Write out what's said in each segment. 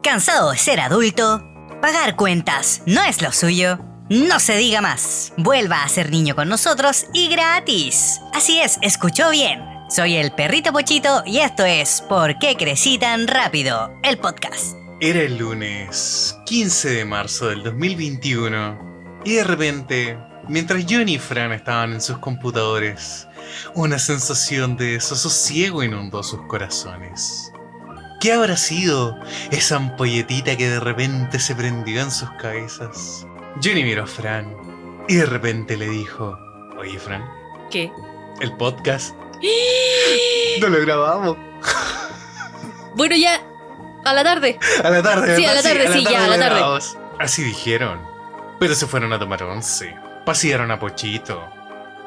¿Cansado de ser adulto? ¿Pagar cuentas no es lo suyo? No se diga más. Vuelva a ser niño con nosotros y gratis. Así es, escuchó bien. Soy el perrito Pochito y esto es ¿Por qué crecí tan rápido? El podcast. Era el lunes 15 de marzo del 2021 y de repente, mientras Johnny y Fran estaban en sus computadores, una sensación de desasosiego inundó sus corazones. ¿Qué habrá sido esa ampolletita que de repente se prendió en sus cabezas? Johnny miró a Fran y de repente le dijo: Oye, Fran, ¿Qué? el podcast no lo grabamos. Bueno, ya, a la tarde. A la tarde, Sí, ¿verdad? a la tarde, sí, ya, a la lo tarde. grabamos. Así dijeron. Pero se fueron a tomar once, pasearon a Pochito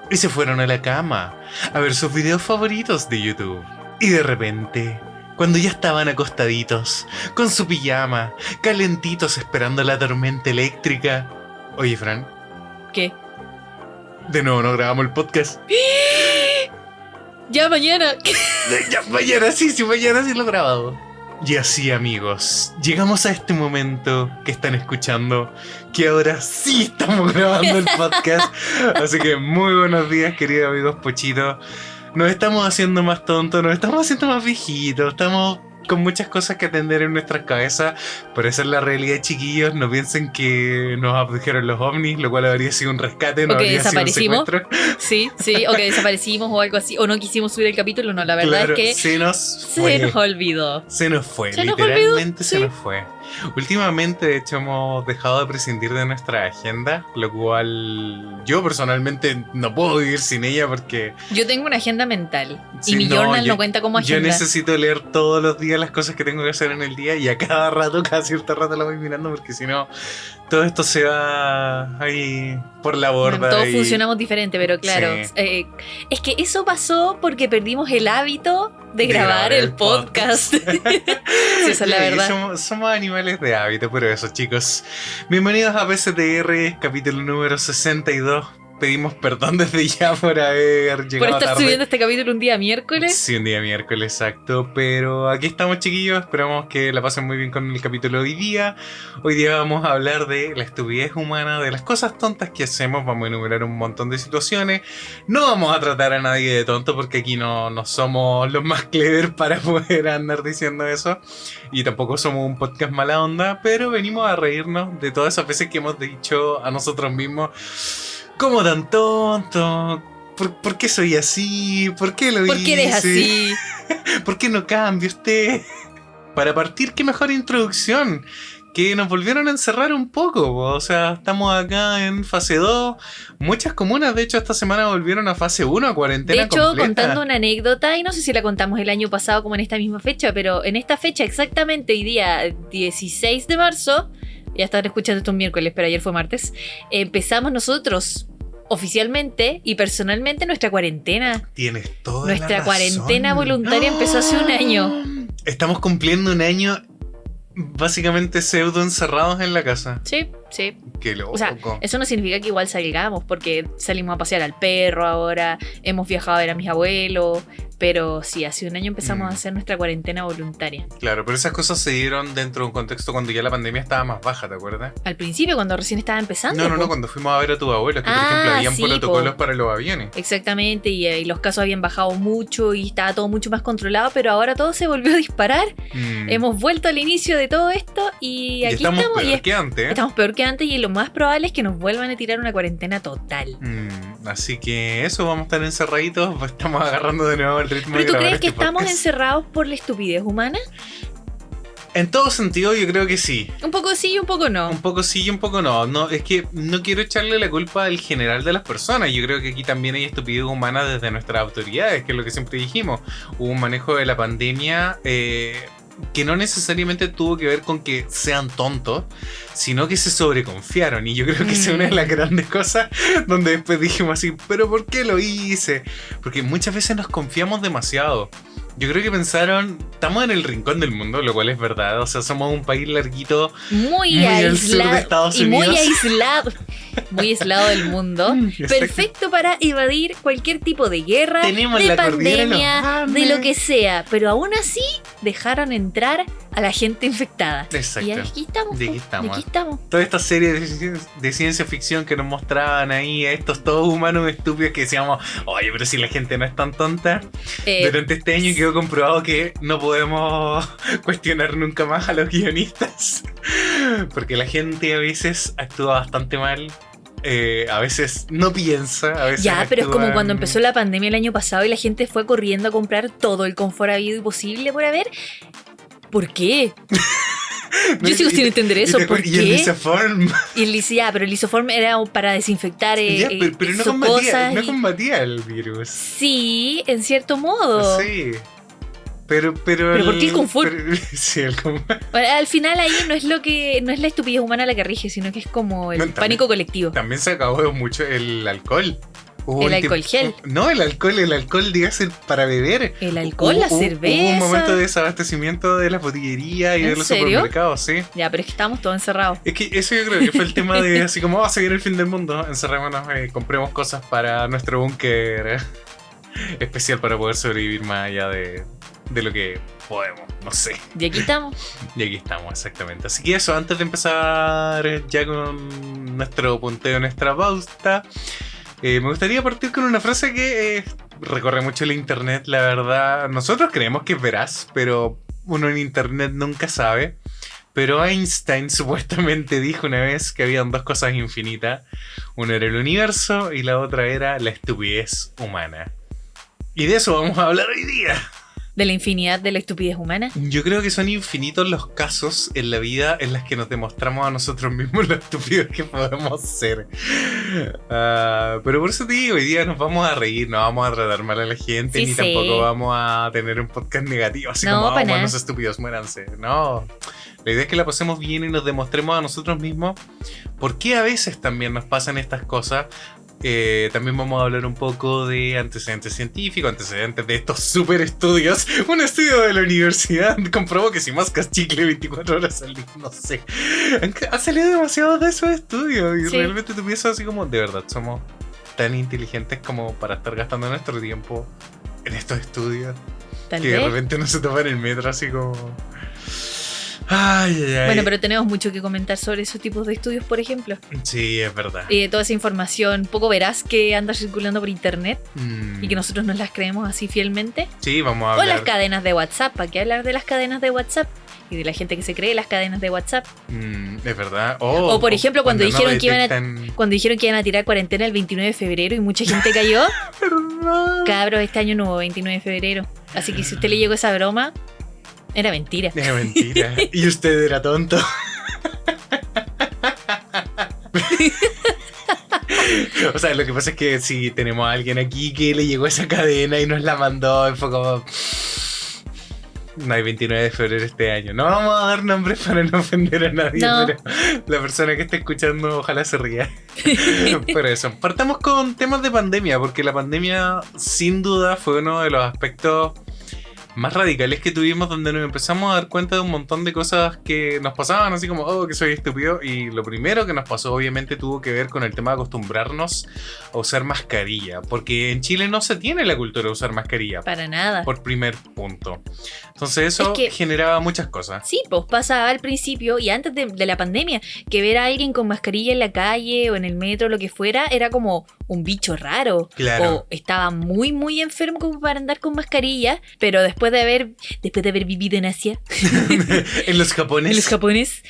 y se fueron a la cama a ver sus videos favoritos de YouTube. Y de repente, cuando ya estaban acostaditos, con su pijama, calentitos esperando la tormenta eléctrica... Oye, Fran, ¿Qué? de nuevo no grabamos el podcast. Ya mañana. Ya, mañana sí lo grabamos. Y así, amigos, llegamos a este momento que están escuchando, que ahora sí estamos grabando el podcast. Así que muy buenos días, queridos amigos Pochito. Nos estamos haciendo más tontos, nos estamos haciendo más viejitos, estamos con muchas cosas que atender en nuestras cabezas, pero esa es la realidad, chiquillos. No piensen que nos abdujeron los ovnis, lo cual habría sido un rescate, no O que habría sido un desaparecimos. secuestro. Sí, o que desaparecimos o algo así. O no quisimos subir el capítulo. No, la verdad Claro, es que se nos olvidó. Se nos fue, Se nos literalmente olvidó, se sí. nos fue. Últimamente, de hecho, hemos dejado de prescindir de nuestra agenda, lo cual yo personalmente no puedo vivir sin ella porque... Yo tengo una agenda mental. Sí, y mi no, journal yo- no cuenta como Yo agenda. necesito leer todos los días las cosas que tengo que hacer en el día y a cada rato, cada cierto rato lo voy mirando porque si no, todo esto se va ahí por la borda. Bueno, todos y- funcionamos diferente, pero claro. Sí. Es que eso pasó porque perdimos el hábito de grabar el podcast. Sí, esa es la Sí, verdad. somos animales de hábito, pero eso, chicos. Bienvenidos a PCTR, capítulo número 62. Pedimos perdón desde ya por haber llegado Por estar tarde. subiendo este capítulo un día miércoles. Sí, un día miércoles, exacto. Pero aquí estamos, chiquillos. Esperamos que la pasen muy bien con el capítulo de hoy día. Hoy día vamos a hablar de la estupidez humana, de las cosas tontas que hacemos. Vamos a enumerar un montón de situaciones. No vamos a tratar a nadie de tonto porque aquí no somos los más clever para poder andar diciendo eso. Y tampoco somos un podcast mala onda, pero venimos a reírnos de todas esas veces que hemos dicho a nosotros mismos: ¿cómo tan tonto? ¿Por qué soy así? ¿Por qué lo hice? ¿Por qué eres así? ¿Por qué no cambia usted? Para partir, qué mejor introducción. Que nos volvieron a encerrar un poco. O sea, estamos acá en fase 2. Muchas comunas, de hecho, esta semana volvieron a fase 1, a cuarentena De hecho, completa. contando una anécdota, y no sé si la contamos el año pasado como en esta misma fecha, pero en esta fecha exactamente, hoy día 16 de marzo, ya están escuchando esto un miércoles, pero ayer fue martes, empezamos nosotros oficialmente y personalmente nuestra cuarentena. Tienes toda Nuestra la razón. cuarentena voluntaria empezó hace un año. Estamos cumpliendo un año básicamente pseudo encerrados en la casa. Sí, sí. Qué loco. O sea, eso no significa que igual salgamos, porque salimos a pasear al perro ahora, hemos viajado a ver a mis abuelos, pero sí, hace un año empezamos a hacer nuestra cuarentena voluntaria. Claro, pero esas cosas se dieron dentro de un contexto cuando ya la pandemia estaba más baja, ¿te acuerdas? Al principio, cuando recién estaba empezando. No, po. cuando fuimos a ver a tus abuelos, que por Ah, ejemplo habían sí, protocolos po. para los aviones. Exactamente, y los casos habían bajado mucho y estaba todo mucho más controlado, pero ahora todo se volvió a disparar. Hemos vuelto al inicio de todo esto y aquí estamos estamos. peor que antes, ¿eh? Estamos peor que antes y lo más probable es que nos vuelvan a tirar una cuarentena total. Así que eso, vamos a estar encerraditos, pues estamos agarrando de nuevo el ritmo ¿Pero de tú grabar crees que este estamos podcast. encerrados por la estupidez humana? En todo sentido, yo creo que sí. Un poco sí y un poco no. Un poco sí y un poco no. No, es que no quiero echarle la culpa al general de las personas. Yo creo que aquí también hay estupidez humana desde nuestras autoridades, que es lo que siempre dijimos. Hubo un manejo de la pandemia que no necesariamente tuvo que ver con que sean tontos, sino que se sobreconfiaron. Y yo creo que esa es una de las grandes cosas donde después dijimos así, ¿pero por qué lo hice? Porque muchas veces nos confiamos demasiado. Yo creo que pensaron, estamos en el rincón del mundo, lo cual es verdad. O sea, somos un país larguito, Muy al sur de aislado. Estados Y muy Unidos. aislado. Muy aislado del mundo. Exacto. Perfecto para evadir cualquier tipo de guerra, Tenemos de la cordillera de los pandemia, Andes. de lo que sea. Pero aún así dejaron entrar a la gente infectada. Exacto. Y aquí estamos. Y aquí po. estamos. Y aquí estamos. Toda esta serie de ciencia ficción que nos mostraban ahí a estos todos humanos estúpidos que decíamos, oye, pero si la gente no es tan tonta. Durante este año quedó comprobado que no podemos cuestionar nunca más a los guionistas. Porque la gente a veces actúa bastante mal. A veces no piensa, a veces Ya, pero es como actúan- cuando empezó la pandemia el año pasado y la gente fue corriendo a comprar todo el confort habido y posible por haber. ¿Por qué? Yo sigo sin entender eso. ¿Por Y el qué? Lisoform. Y el pero el lisoform era para desinfectar Ya, pero no hizo combatía, cosas no y- combatía el virus. Sí, en cierto modo. Sí. Pero ¿Pero por qué el confort? Sí, el confort. Al final ahí no es la estupidez humana la que rige, sino que es como el No, también- pánico colectivo. También se acabó mucho el alcohol. Hubo El un alcohol gel. No, el alcohol, dígase, para beber. El alcohol, la cerveza. Hubo un momento de desabastecimiento de las botillerías y ¿En de los serio? supermercados, sí. Ya, pero es que estábamos todos encerrados. Es que eso yo creo que fue el tema de así como, se viene el fin del mundo, encerrémonos, compremos cosas para nuestro búnker especial para poder sobrevivir más allá de lo que podemos, no sé. Y aquí estamos. Y aquí estamos, exactamente. Así que eso, antes de empezar ya con nuestro punteo, nuestra pauta, me gustaría partir con una frase que recorre mucho el internet, la verdad. Nosotros creemos que es veraz, pero uno en internet nunca sabe. Pero Einstein supuestamente dijo una vez que habían dos cosas infinitas. Una era el universo y la otra era la estupidez humana. Y de eso vamos a hablar hoy día. De la infinidad de la estupidez humana. Yo creo que son infinitos los casos en la vida en los que nos demostramos a nosotros mismos lo estúpidos que podemos ser. Pero por eso te digo, hoy día nos vamos a reír, no vamos a tratar mal a la gente, Sí, ni sí. tampoco vamos a tener un podcast negativo, así No, como, pa' nada. buenos estúpidos, muéranse. No, la idea es que la pasemos bien y nos demostremos a nosotros mismos por qué a veces también nos pasan estas cosas. También vamos a hablar un poco de antecedentes científicos, antecedentes de estos super estudios. Un estudio de la universidad comprobó que si mascas chicle 24 horas al día, no sé. Ha salido demasiado de esos estudios y Sí. realmente tú piensas así como, de verdad, somos tan inteligentes como para estar gastando nuestro tiempo en estos estudios. Tal Que de vez. repente no se toman el metro así como... Ay, ay, ay. Bueno, pero tenemos mucho que comentar sobre esos tipos de estudios, por ejemplo. Sí, es verdad. Y de toda esa información poco veraz que anda circulando por internet y que nosotros nos las creemos así fielmente. Sí, vamos a O hablar... las cadenas de WhatsApp. ¿Para qué hablar de las cadenas de WhatsApp? Y de la gente que se cree las cadenas de WhatsApp. Es verdad. O, por ejemplo, cuando no dijeron que detectan- cuando dijeron que iban a tirar cuarentena el 29 de febrero y mucha gente cayó. ¿Verdad? Cabros, este año no hubo 29 de febrero. Así que si usted le llegó esa broma, era mentira. Es mentira. Y usted era tonto. O sea, lo que pasa es que si tenemos a alguien aquí que le llegó esa cadena y nos la mandó, y fue como... No hay 29 de febrero este año. No vamos a dar nombres para no ofender a nadie, No. pero la persona que está escuchando ojalá se ría. Pero eso, partamos con temas de pandemia, porque la pandemia sin duda fue uno de los aspectos más radicales que tuvimos, donde nos empezamos a dar cuenta de un montón de cosas que nos pasaban, así como, oh, que soy estúpido. Y lo primero que nos pasó obviamente tuvo que ver con el tema de acostumbrarnos a usar mascarilla, porque en Chile no se tiene la cultura de usar mascarilla, Para nada. por primer punto. Entonces eso Es que- generaba muchas cosas. Sí, pues pasaba al principio y antes de la pandemia, que ver a alguien con mascarilla en la calle o en el metro, lo que fuera, era como un bicho raro. Claro. O estaba muy, muy enfermo como para andar con mascarilla, pero después de haber vivido en Asia, En los japoneses. en los japoneses,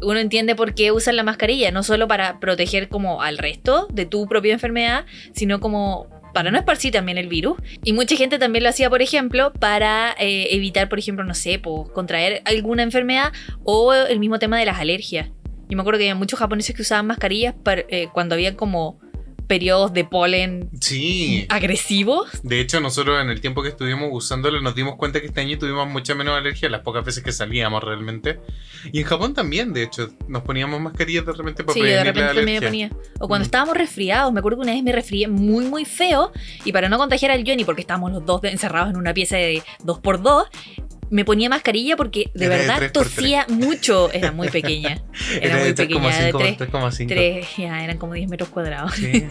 uno entiende por qué usan la mascarilla, no solo para proteger como al resto de tu propia enfermedad, sino como para no esparcir también el virus. Y mucha gente también lo hacía, por ejemplo, para evitar, por ejemplo, no sé, contraer alguna enfermedad o el mismo tema de las alergias. Yo me acuerdo que había muchos japoneses que usaban mascarillas cuando había como periodos de polen Sí. agresivos. De hecho, nosotros en el tiempo que estuvimos usándolo nos dimos cuenta que este año tuvimos mucha menos alergia las pocas veces que salíamos realmente. Y en Japón también, de hecho, nos poníamos mascarillas de repente para Sí, yo de prevenir la repente me alergia. ponía. O cuando estábamos resfriados, me acuerdo que una vez me resfrié muy, muy feo. Y para no contagiar al Johnny, porque estábamos los dos encerrados en una pieza de 2x2, me ponía mascarilla porque de Era de verdad 3x3. tosía mucho. Era muy pequeña. Era muy pequeña, de 3,5. 3, ya, eran como 10 metros cuadrados. Sí.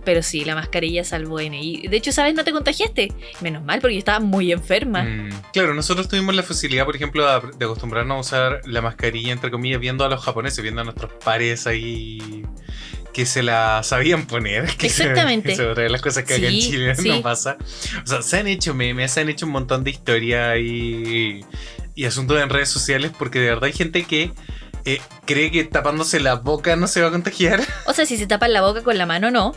Pero sí, la mascarilla salvó N. Y de hecho, ¿sabes? No te contagiaste. Menos mal, porque yo estaba muy enferma. Claro, nosotros tuvimos la facilidad, por ejemplo, de acostumbrarnos a usar la mascarilla, entre comillas, viendo a los japoneses, viendo a nuestros pares ahí que se la sabían poner. Que Exactamente. Esa es otra de las cosas que acá en Sí, Chile sí. no pasa. O sea, se han hecho memes, se han hecho un montón de historias y asuntos en redes sociales, porque de verdad hay gente que cree que tapándose la boca no se va a contagiar. O sea, si se tapan la boca con la mano, no.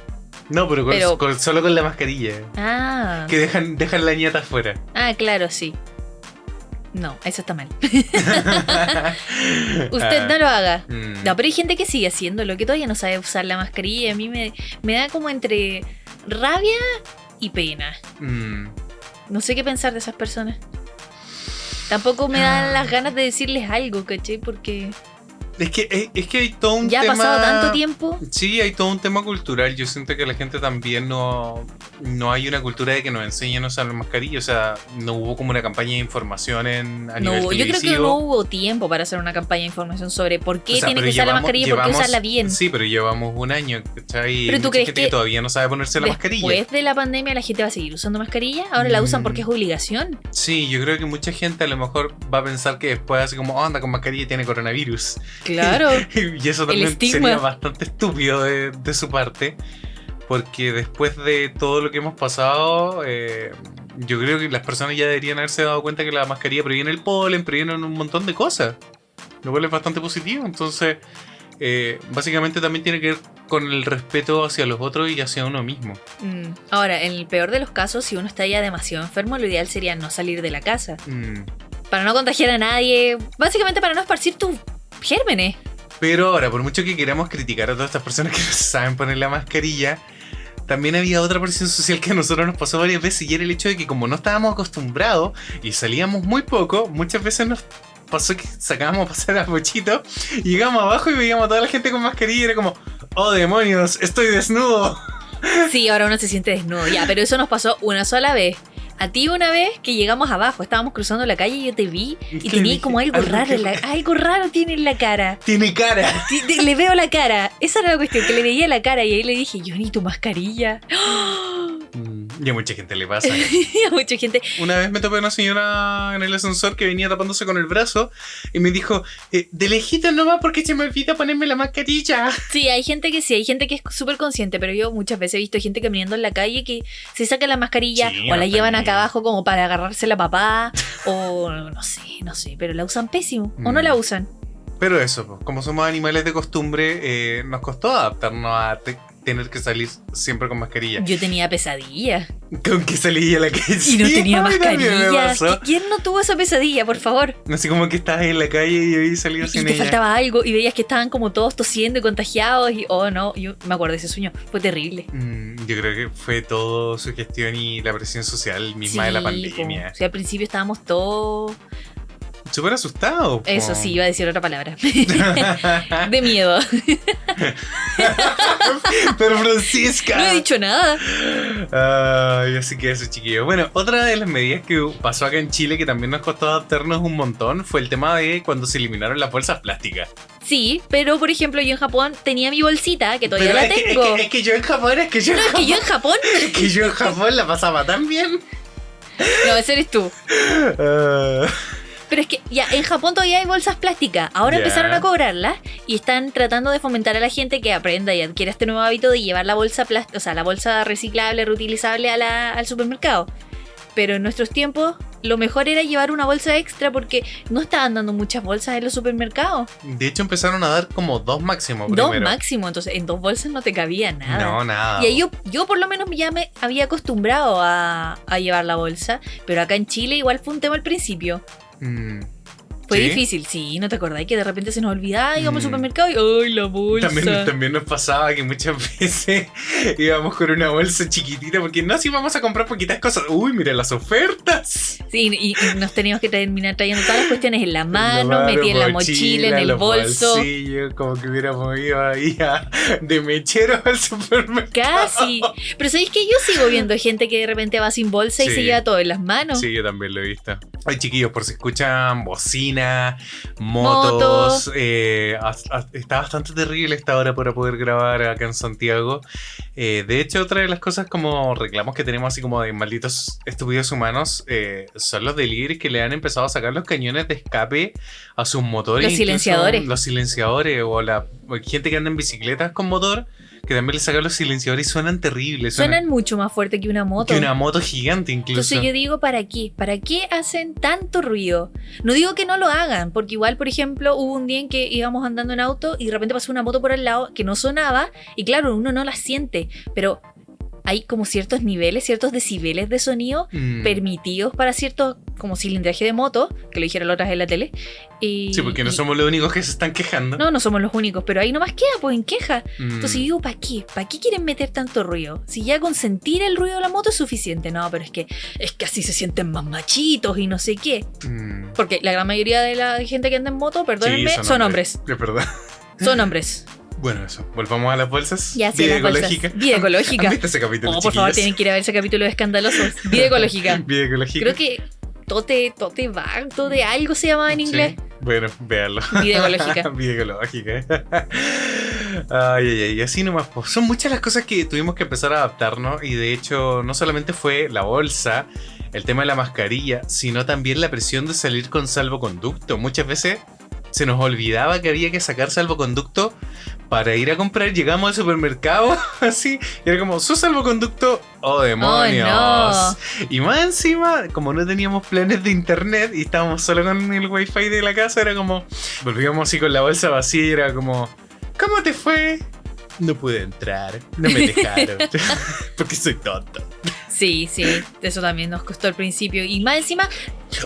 No, pero, Pero- solo con la mascarilla. Ah. Que dejan la ñata afuera. Ah, claro, sí. No, eso está mal. Usted Ah, no lo haga. mm. No, pero hay gente que sigue haciéndolo, que todavía no sabe usar la mascarilla. A mí me da como entre rabia y pena. Mm. No sé qué pensar de esas personas. Tampoco me dan las ganas de decirles algo, ¿cachai? Porque Es que hay todo un ya ha tema. pasado tanto tiempo. Sí, hay todo un tema cultural. Yo siento que la gente también no hay una cultura de que nos enseñen a usar la mascarilla. O sea, no hubo como una campaña de información a nivel No, yo creo que televisivo. no hubo tiempo para hacer una campaña de información sobre por qué O sea, tiene pero que usar la llevamos- mascarilla y por qué llevamos- usarla bien. Sí, pero llevamos un año, ¿cachai? Pero Hay ¿tú mucha crees gente que todavía no sabe ponerse la mascarilla. Después de la pandemia la gente va a seguir usando mascarilla. Ahora la usan porque es obligación. Sí, yo creo que mucha gente a lo mejor va a pensar que después así como, anda con mascarilla y tiene coronavirus. Claro. Y eso también estigma. sería bastante estúpido de su parte. Porque después de todo lo que hemos pasado, yo creo que las personas ya deberían haberse dado cuenta que la mascarilla previene el polen, previene un montón de cosas. Lo cual es bastante positivo. Entonces, básicamente también tiene que ver con el respeto hacia los otros y hacia uno mismo. Ahora, en el peor de los casos, si uno está ya demasiado enfermo, lo ideal sería no salir de la casa. Para no contagiar a nadie. Básicamente para no esparcir tus gérmenes. Pero ahora, por mucho que queramos criticar a todas estas personas que no saben poner la mascarilla, también había otra presión social que a nosotros nos pasó varias veces, y era el hecho de que como no estábamos acostumbrados y salíamos muy poco, muchas veces nos pasó que sacábamos a pasar a Pochito y llegamos abajo y veíamos a toda la gente con mascarilla y era como, oh demonios, estoy desnudo. Sí, ahora uno se siente desnudo. Ya, pero eso nos pasó una sola vez. A ti una vez que llegamos abajo, estábamos cruzando la calle y yo te vi ¿Y y qué tenía dije? como algo Algo raro que- en la... Algo raro tiene en la cara. Tiene cara. Le veo la cara. Esa era la cuestión, que le veía la cara y ahí le dije, yo ni tu mascarilla. Y a mucha gente le pasa. Y a mucha gente. Una vez me topé a una señora en el ascensor que venía tapándose con el brazo y me dijo, de lejito nomás porque se me olvida ponerme la mascarilla. Sí, hay gente que es súper consciente, pero yo muchas veces he visto gente caminando en la calle que se saca la mascarilla Sí, o la llevan también. acá abajo como para agarrarse la papá o no sé, pero la usan pésimo o no la usan. Pero eso, pues, como somos animales de costumbre, nos costó adaptarnos a tener que salir siempre con mascarilla. Yo tenía pesadilla Con que salí a la calle. y no Sí, tenía a mí también me mascarilla. pasó. ¿Quién no tuvo esa pesadilla, por favor? Así como que estabas en la calle y habías salido Y sin te ella. faltaba algo y veías que estaban como todos tosiendo y contagiados y oh no, yo me acuerdo de ese sueño, fue terrible. Yo creo que fue todo su gestión y la presión social misma de la Sí, pandemia. po. O sea, al principio estábamos todos... Súper asustados. po. Eso sí, iba a decir otra palabra. De miedo. Pero Francisca. No he dicho nada. Ay, así que eso, chiquillos. Bueno, otra de las medidas que pasó acá en Chile que también nos costó adaptarnos un montón fue el tema de cuando se eliminaron las bolsas plásticas. Sí, pero por ejemplo yo en Japón tenía mi bolsita, que todavía Pero la tengo. es que yo en Japón, No, es que yo en Japón... es que yo en Japón la pasaba tan bien. No, ese eres tú. Ah, Pero es que ya, en Japón todavía hay bolsas plásticas. Ahora Ya. empezaron a cobrarlas y están tratando de fomentar a la gente que aprenda y adquiera este nuevo hábito de llevar la bolsa plástica, o sea, la bolsa reciclable, reutilizable al supermercado. Pero en nuestros tiempos, lo mejor era llevar una bolsa extra porque no estaban dando muchas bolsas en los supermercados. de hecho, empezaron a dar como 2 máximo Dos primero. máximo, entonces en 2 bolsas no te cabía nada. No, nada. Y ahí yo por lo menos ya me había acostumbrado a llevar la bolsa, pero acá en Chile igual fue un tema al principio. Mm. Fue ¿Sí? difícil, sí, ¿no te acordás que de repente se nos olvidaba, íbamos al Mm. supermercado y ¡ay, la bolsa! También nos pasaba que muchas veces íbamos con una bolsa chiquitita porque no, si vamos a comprar poquitas cosas. Uy, mira las ofertas. Sí, y nos teníamos que terminar trayendo todas las cuestiones en la mano, metí en la mochila, en el los bolso. bolsillos, como que hubiéramos ido ahí de mechero al supermercado. Casi. Pero ¿sabéis que yo sigo viendo gente que de repente va sin bolsa y Sí. se lleva todo en las manos? Sí, yo también lo he visto. Ay, chiquillos, por si escuchan bocina, motos, está bastante terrible esta hora para poder grabar acá en Santiago. De hecho, otra de las cosas como reclamos que tenemos así como de malditos estúpidos humanos son los delivery que le han empezado a sacar los cañones de escape a sus motores. Los incluso silenciadores. Los silenciadores o la gente que anda en bicicletas con motor, que también le sacan los silenciadores y suenan terribles. Suenan mucho más fuerte que una moto. que una moto gigante incluso. Entonces yo digo, ¿para qué? ¿Para qué hacen tanto ruido? No digo que no lo hagan, porque igual, por ejemplo, hubo un día en que íbamos andando en auto y de repente pasó una moto por al lado que no sonaba y claro, uno no la siente, pero hay como ciertos niveles, ciertos decibeles de sonido permitidos para cierto como cilindraje de moto, que lo dijeron la otra vez en la tele. Y, Sí, porque no somos los únicos que se están quejando. No somos los únicos, pero ahí nomás queda, pues en queja. Mm. Entonces yo digo, ¿para qué? ¿Para qué quieren meter tanto ruido? Si ya con sentir el ruido de la moto es suficiente. No, pero es que así se sienten más machitos y no sé qué. Mm. Porque la gran mayoría de la gente que anda en moto, perdónenme, Sí, son hombres. Es verdad. Son hombres. Bueno, eso. Volvamos a las bolsas. Ya, sí, Vida las bolsas. ecológica. Vida ecológica. ¿Han visto ese capítulo, Oh, por favor, chiquillos? tienen que ir a ver ese capítulo de Escandalosos. Vida ecológica. Vida ecológica. Creo que Tote Bag, Tote algo se llamaba en inglés. Sí. Bueno, véanlo. Vida ecológica. Vida ecológica. Ay, así nomás. Pues. Son muchas las cosas que tuvimos que empezar a adaptarnos. Y de hecho, no solamente fue la bolsa, el tema de la mascarilla, sino también la presión de salir con salvoconducto. Muchas veces se nos olvidaba que había que sacar salvoconducto para ir a comprar. Llegamos al supermercado así y era como, su salvoconducto, oh demonios. Oh, no. Y más encima, como no teníamos planes de internet y estábamos solo con el wifi de la casa, era como, volvíamos así con la bolsa vacía y era como, ¿cómo te fue? No pude entrar, no me dejaron, porque soy tonto. Sí, eso también nos costó al principio. Y más encima,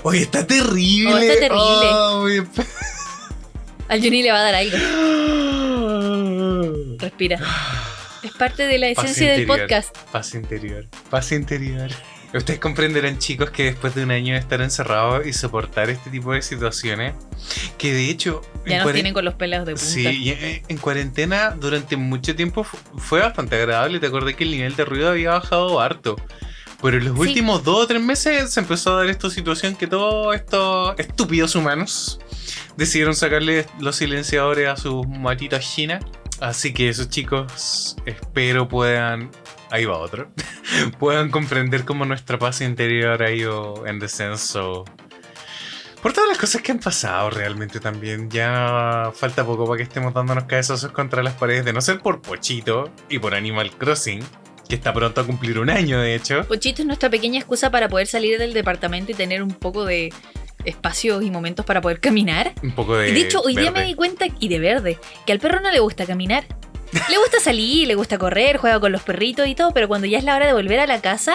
Oye, está terrible. Oh, está terrible. Oh, oye. al Juni le va a dar algo. Respira. Es parte de la Paz esencia del interior, podcast. Paz interior. Paz interior. Ustedes comprenderán, chicos, que después de un año de estar encerrados y soportar este tipo de situaciones, que de hecho... Ya nos tienen con los pelos de punta. Sí, y en cuarentena durante mucho tiempo fue bastante agradable. Te acordé que el nivel de ruido había bajado harto. Pero en los Sí. últimos 2 o 3 meses se empezó a dar esta situación que todos estos estúpidos humanos decidieron sacarle los silenciadores a sus matitas chinas. Así que esos chicos, espero puedan... Ahí va otro. Puedan comprender cómo nuestra paz interior ha ido en descenso. Por todas las cosas que han pasado realmente también. Ya falta poco para que estemos dándonos cabezazos contra las paredes. De no ser por Pochito y por Animal Crossing, que está pronto a cumplir un año de hecho. Pochito es nuestra pequeña excusa para poder salir del departamento y tener un poco de espacios y momentos para poder caminar. Un poco de... Y de hecho, hoy día verde. me di cuenta, y de verde, que al perro no le gusta caminar. Le gusta salir, le gusta correr, juega con los perritos y todo, pero cuando ya es la hora de volver a la casa,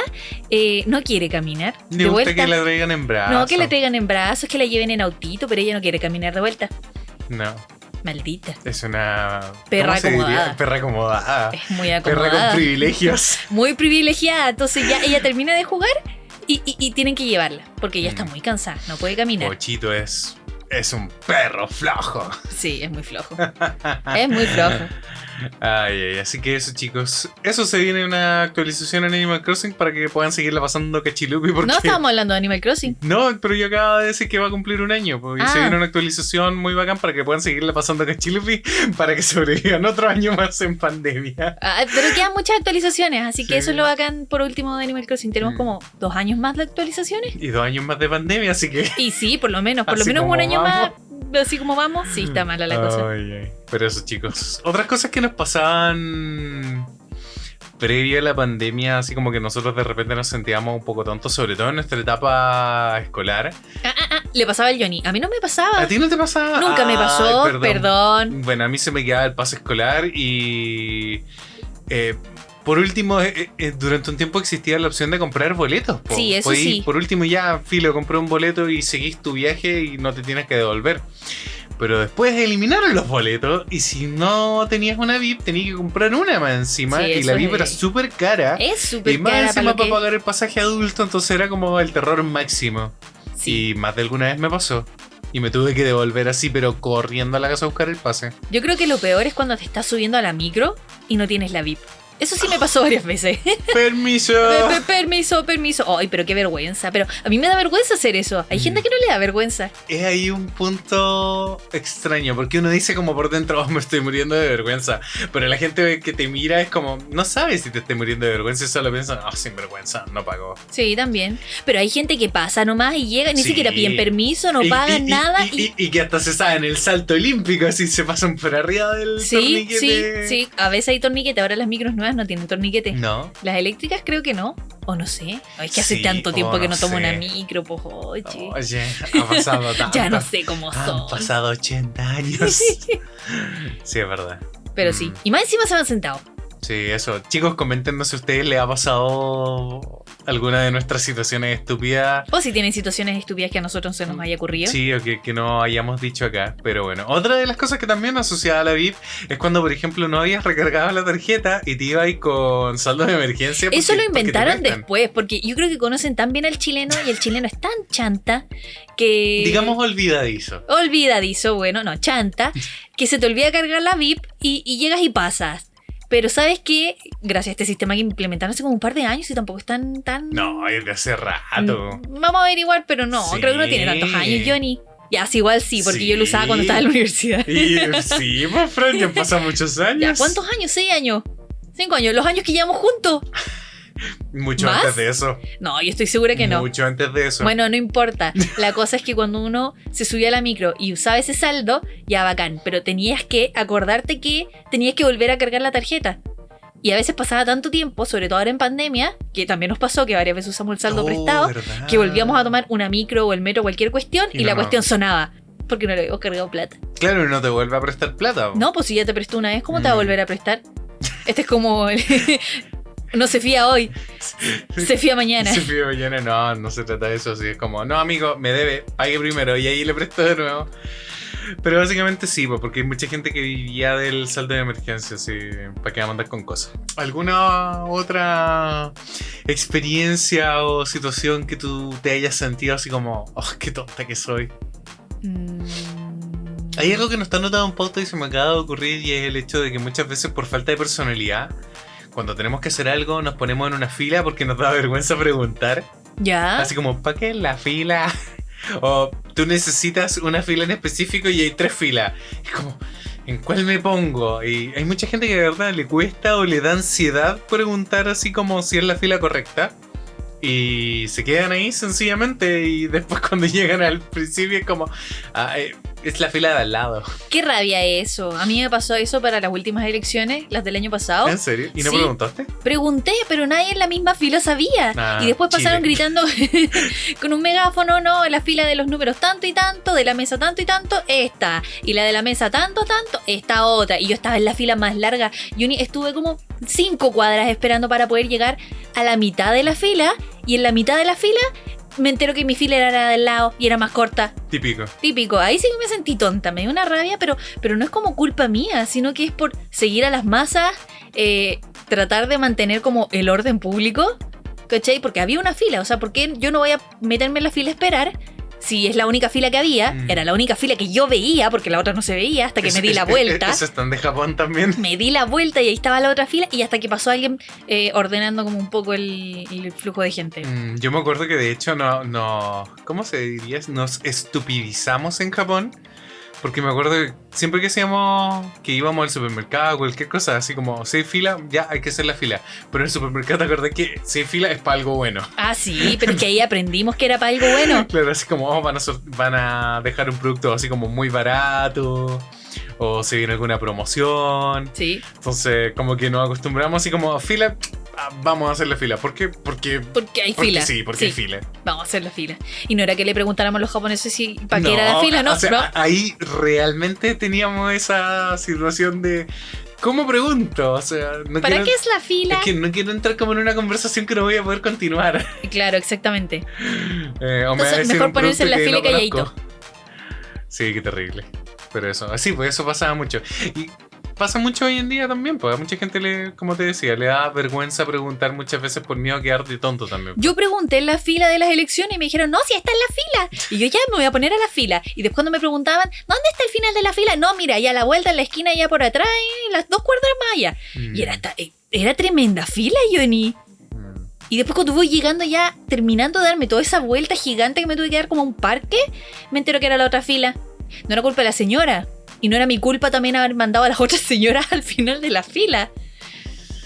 no quiere caminar. Le De gusta vuelta. que la traigan en brazos. No, que le traigan en brazos, que la lleven en autito, pero ella no quiere caminar de vuelta. No, Maldita. es una... Perra ¿cómo se diría? acomodada. Perra acomodada. Es muy Perra con acomodada. privilegios. Muy privilegiada. Entonces ya ella termina de jugar y tienen que llevarla, porque ella está muy cansada, no puede caminar. Pochito es un perro flojo. Sí, es muy flojo. Es muy flojo. Ay, así que eso, chicos. Eso se viene una actualización en Animal Crossing para que puedan seguirla pasando cachilupi. Porque... No estábamos hablando de Animal Crossing. No, pero yo acabo de decir que va a cumplir un año. Pues, y se Ah. viene una actualización muy bacán para que puedan seguirla pasando cachilupi para que sobrevivan otro año más en pandemia. Pero quedan muchas actualizaciones, así que Sí. eso es lo bacán por último de Animal Crossing. Tenemos como 2 años más de actualizaciones. Y 2 años más de pandemia, así que... Y sí, por lo menos Así un como año vamos. más, así como vamos. Sí, está mala la cosa. Ay. Pero eso, chicos. Otras cosas que nos pasaban previa a la pandemia, así como que nosotros de repente nos sentíamos un poco tontos, sobre todo en nuestra etapa escolar. Le pasaba al Johnny. A mí no me pasaba. ¿A ti no te pasaba? Nunca me Ay, pasó, perdón. Bueno, a mí se me quedaba el pase escolar y por último, durante un tiempo existía la opción de comprar boletos. Po. Sí, eso sí. Por último ya, filo, compré un boleto y seguís tu viaje y no te tienes que devolver. Pero después eliminaron los boletos y si no tenías una VIP tenías que comprar una más encima. Sí, y la eso VIP es. era súper cara. Es súper Y más cara encima para para lo que... pagar el pasaje adulto, entonces era como el terror máximo. Sí. Y más de alguna vez me pasó. Y me tuve que devolver así, pero corriendo a la casa a buscar el pase. Yo creo que lo peor es cuando te estás subiendo a la micro y no tienes la VIP. Eso sí me pasó varias veces. ¡Permiso! Permiso. Ay, pero qué vergüenza. Pero a mí me da vergüenza hacer eso. Hay gente que no le da vergüenza. Es ahí un punto extraño, porque uno dice como por dentro, oh, me estoy muriendo de vergüenza. Pero la gente que te mira es como, no sabe si te estoy muriendo de vergüenza y solo piensan, oh, sin vergüenza, no pago. Sí, también. Pero hay gente que pasa nomás y llega, ni Sí. siquiera piden permiso, no pagan nada. Y que hasta se saben el salto olímpico, así se pasan por arriba del Sí, torniquete. sí. A veces hay torniquete. Ahora las micros nuevas no tienen torniquete. No. Las eléctricas creo que no. O no sé. Ay, es que hace Sí, tanto tiempo o que no no tomo sé. una micro, pues, oye. Oye, ha pasado tanto. Ya no sé cómo Han son. pasado 80 años. Sí, es verdad. Pero sí. Y más encima se van sentados. Sí, eso. Chicos, coméntenos si a ustedes les ha pasado alguna de nuestras situaciones estúpidas. O si tienen situaciones estúpidas que a nosotros se nos haya ocurrido. Sí, o que no hayamos dicho acá. Pero bueno, otra de las cosas que también asociada a la VIP es cuando, por ejemplo, no habías recargado la tarjeta y te ibas con saldo de emergencia. Eso lo porque te inventaron prestan. después, porque yo creo que conocen tan bien al chileno y el chileno es tan chanta que... Digamos olvidadizo. Olvidadizo, bueno, no, chanta, que se te olvida cargar la VIP y llegas y pasas. Pero ¿sabes qué? Gracias a este sistema que implementaron hace como un par de años y tampoco es tan... No, es de hace rato. Vamos a averiguar, pero no, Sí. creo que no tiene tantos años, Johnny. Ya, sí, igual sí, porque Sí. yo lo usaba cuando estaba en la universidad. Y sí, pues, Fran, ya pasan muchos años. Ya, ¿cuántos años? 6 años. 5 años, los años que llevamos juntos. Mucho ¿Más? antes de eso. No, yo estoy segura que no. Mucho antes de eso. Bueno, no importa. La cosa es que cuando uno se subía a la micro y usaba ese saldo, ya bacán. Pero tenías que acordarte que tenías que volver a cargar la tarjeta. Y a veces pasaba tanto tiempo, sobre todo ahora en pandemia, que también nos pasó que varias veces usamos el saldo Oh, prestado, ¿verdad? que volvíamos a tomar una micro o el metro, cualquier cuestión, y Y la no. cuestión sonaba. Porque no le habíamos cargado plata. Claro, y no te vuelve a prestar plata. No, pues si ya te prestó una vez, ¿cómo te va a volver a prestar? Este es como... no se fía hoy, se fía mañana. Se fío mañana, no se trata de eso. Así es como, no, amigo, me debe, pague primero y ahí le presto de nuevo. Pero básicamente sí, pues, porque hay mucha gente que vivía del saldo de emergencia, así, para que mandar con cosas. ¿Alguna otra experiencia o situación que tú te hayas sentido así como, oh, qué tonta que soy? Hay algo que no está anotado en pauta y se me acaba de ocurrir y es el hecho de que muchas veces por falta de personalidad, cuando tenemos que hacer algo nos ponemos en una fila porque nos da vergüenza preguntar. ¿Ya? Así como, ¿para qué la fila? O tú necesitas una fila en específico y hay 3 filas. Es como, ¿en cuál me pongo? Y hay mucha gente que de verdad le cuesta o le da ansiedad preguntar así como si es la fila correcta. Y se quedan ahí sencillamente y después cuando llegan al principio es como, es la fila de al lado. Qué rabia eso. A mí me pasó eso para las últimas elecciones, las del año pasado. ¿En serio? ¿Y no Sí. preguntaste? Pregunté, pero nadie en la misma fila sabía. Ah, y después pasaron Chile. gritando con un megáfono, no, en la fila de los números tanto y tanto, de la mesa tanto y tanto, esta. Y la de la mesa tanto, esta otra. Y yo estaba en la fila más larga. Yo estuve como 5 cuadras esperando para poder llegar a la mitad de la fila. Y en la mitad de la fila me entero que mi fila era la del lado y era más corta. Típico. Típico, ahí sí que me sentí tonta, me dio una rabia, pero no es como culpa mía, sino que es por seguir a las masas, tratar de mantener como el orden público, ¿cachai? Porque había una fila, o sea, ¿por qué yo no voy a meterme en la fila a esperar? Si es la única fila que había, era la única fila que yo veía, porque la otra no se veía, hasta que me di la vuelta. Esos están de Japón también. Me di la vuelta y ahí estaba la otra fila y hasta que pasó alguien ordenando como un poco el flujo de gente. Yo me acuerdo que de hecho ¿cómo se diría? Nos estupidizamos en Japón. Porque me acuerdo que siempre que íbamos al supermercado, cualquier cosa, así como 6 filas, ya hay que hacer la fila. Pero en el supermercado te acordás que 6 filas es para algo bueno. Ah, sí, pero es que ahí aprendimos que era para algo bueno. Claro, así como van a dejar un producto así como muy barato. O se viene alguna promoción. Sí. Entonces como que nos acostumbramos así como fila, vamos a hacer la fila. ¿Por qué? Porque hay fila. Sí, porque hay fila. Vamos a hacer la fila. Y no era que le preguntáramos a los japoneses si para qué No, era la fila, ¿no? o sea, No. ahí realmente teníamos esa situación de ¿Cómo pregunto? O sea, no ¿Para quiero, qué es la fila? es que no quiero entrar como en una conversación que no voy a poder continuar. Claro, exactamente. O me va a Entonces, decir mejor un ponerse en la producto fila que no calladito. conozco. Sí, qué terrible. Pero eso, así, pues eso pasaba mucho. Y pasa mucho hoy en día también, pues a mucha gente como te decía, le da vergüenza preguntar muchas veces por miedo a quedar de tonto también. Yo pregunté en la fila de las elecciones y me dijeron, no, si está en la fila. Y yo ya me voy a poner a la fila. Y después cuando me preguntaban, ¿dónde está el final de la fila? No, mira, ya a la vuelta, en la esquina, ya por atrás, las 2 cuadras más allá. Y era tremenda fila, Johnny. Y después cuando voy llegando ya, terminando de darme toda esa vuelta gigante que me tuve que dar como a un parque, me entero que era la otra fila. No era culpa de la señora. Y no era mi culpa también haber mandado a las otras señoras al final de la fila.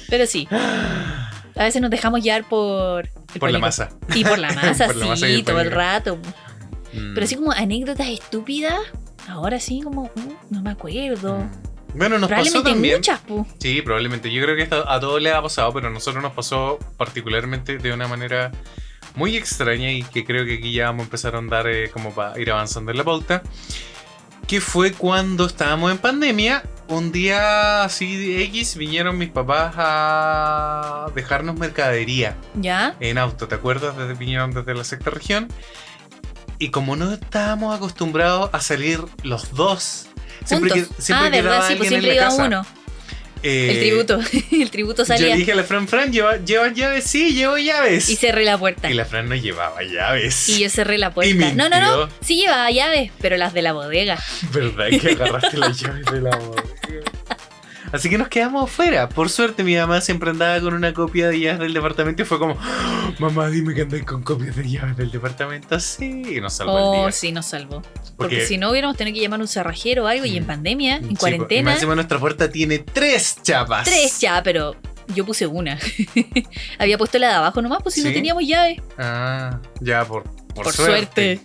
Pero sí. A veces nos dejamos llevar por el Por la pánico. masa. Y por la masa, Por la masa y sí, el todo el pánico. rato. Pero así como anécdotas estúpidas, ahora sí como, no me acuerdo. Bueno, nos pasó Probablemente también. muchas, pu. Sí, probablemente. Yo creo que esto a todos les ha pasado, pero a nosotros nos pasó particularmente de una manera muy extraña y que creo que aquí ya vamos a empezar a andar como para ir avanzando en la pauta. Que fue cuando estábamos en pandemia. Un día así de X vinieron mis papás a dejarnos mercadería ¿Ya? en auto, ¿te acuerdas? Vinieron desde la sexta región. Y como no estábamos acostumbrados a salir los dos, siempre Juntos. siempre Verdad, quedaba sí, pues alguien siempre en la iba casa. uno. El tributo. El tributo salía. Yo dije a la Fran, ¿llevas llaves? Sí, llevo llaves. Y cerré la puerta. Y la Fran no llevaba llaves. Y yo cerré la Y puerta. mintió. No. Sí llevaba llaves, pero las de la bodega. ¿Verdad que agarraste las llaves de la bodega? Así que nos quedamos afuera. Por suerte mi mamá siempre andaba con una copia de llaves del departamento y fue como, "Oh, mamá, dime que andáis con copias de llaves del departamento". Sí, y nos salvó el Oh, día. sí, nos salvó. Porque si no hubiéramos tenido que llamar a un cerrajero o algo y en pandemia, en Sí, Y cuarentena, más encima nuestra puerta tiene 3 chapas. 3 ya, pero yo puse una. Había puesto la de abajo nomás, pues si no ¿Sí? teníamos llave. Ah, ya, por Por suerte.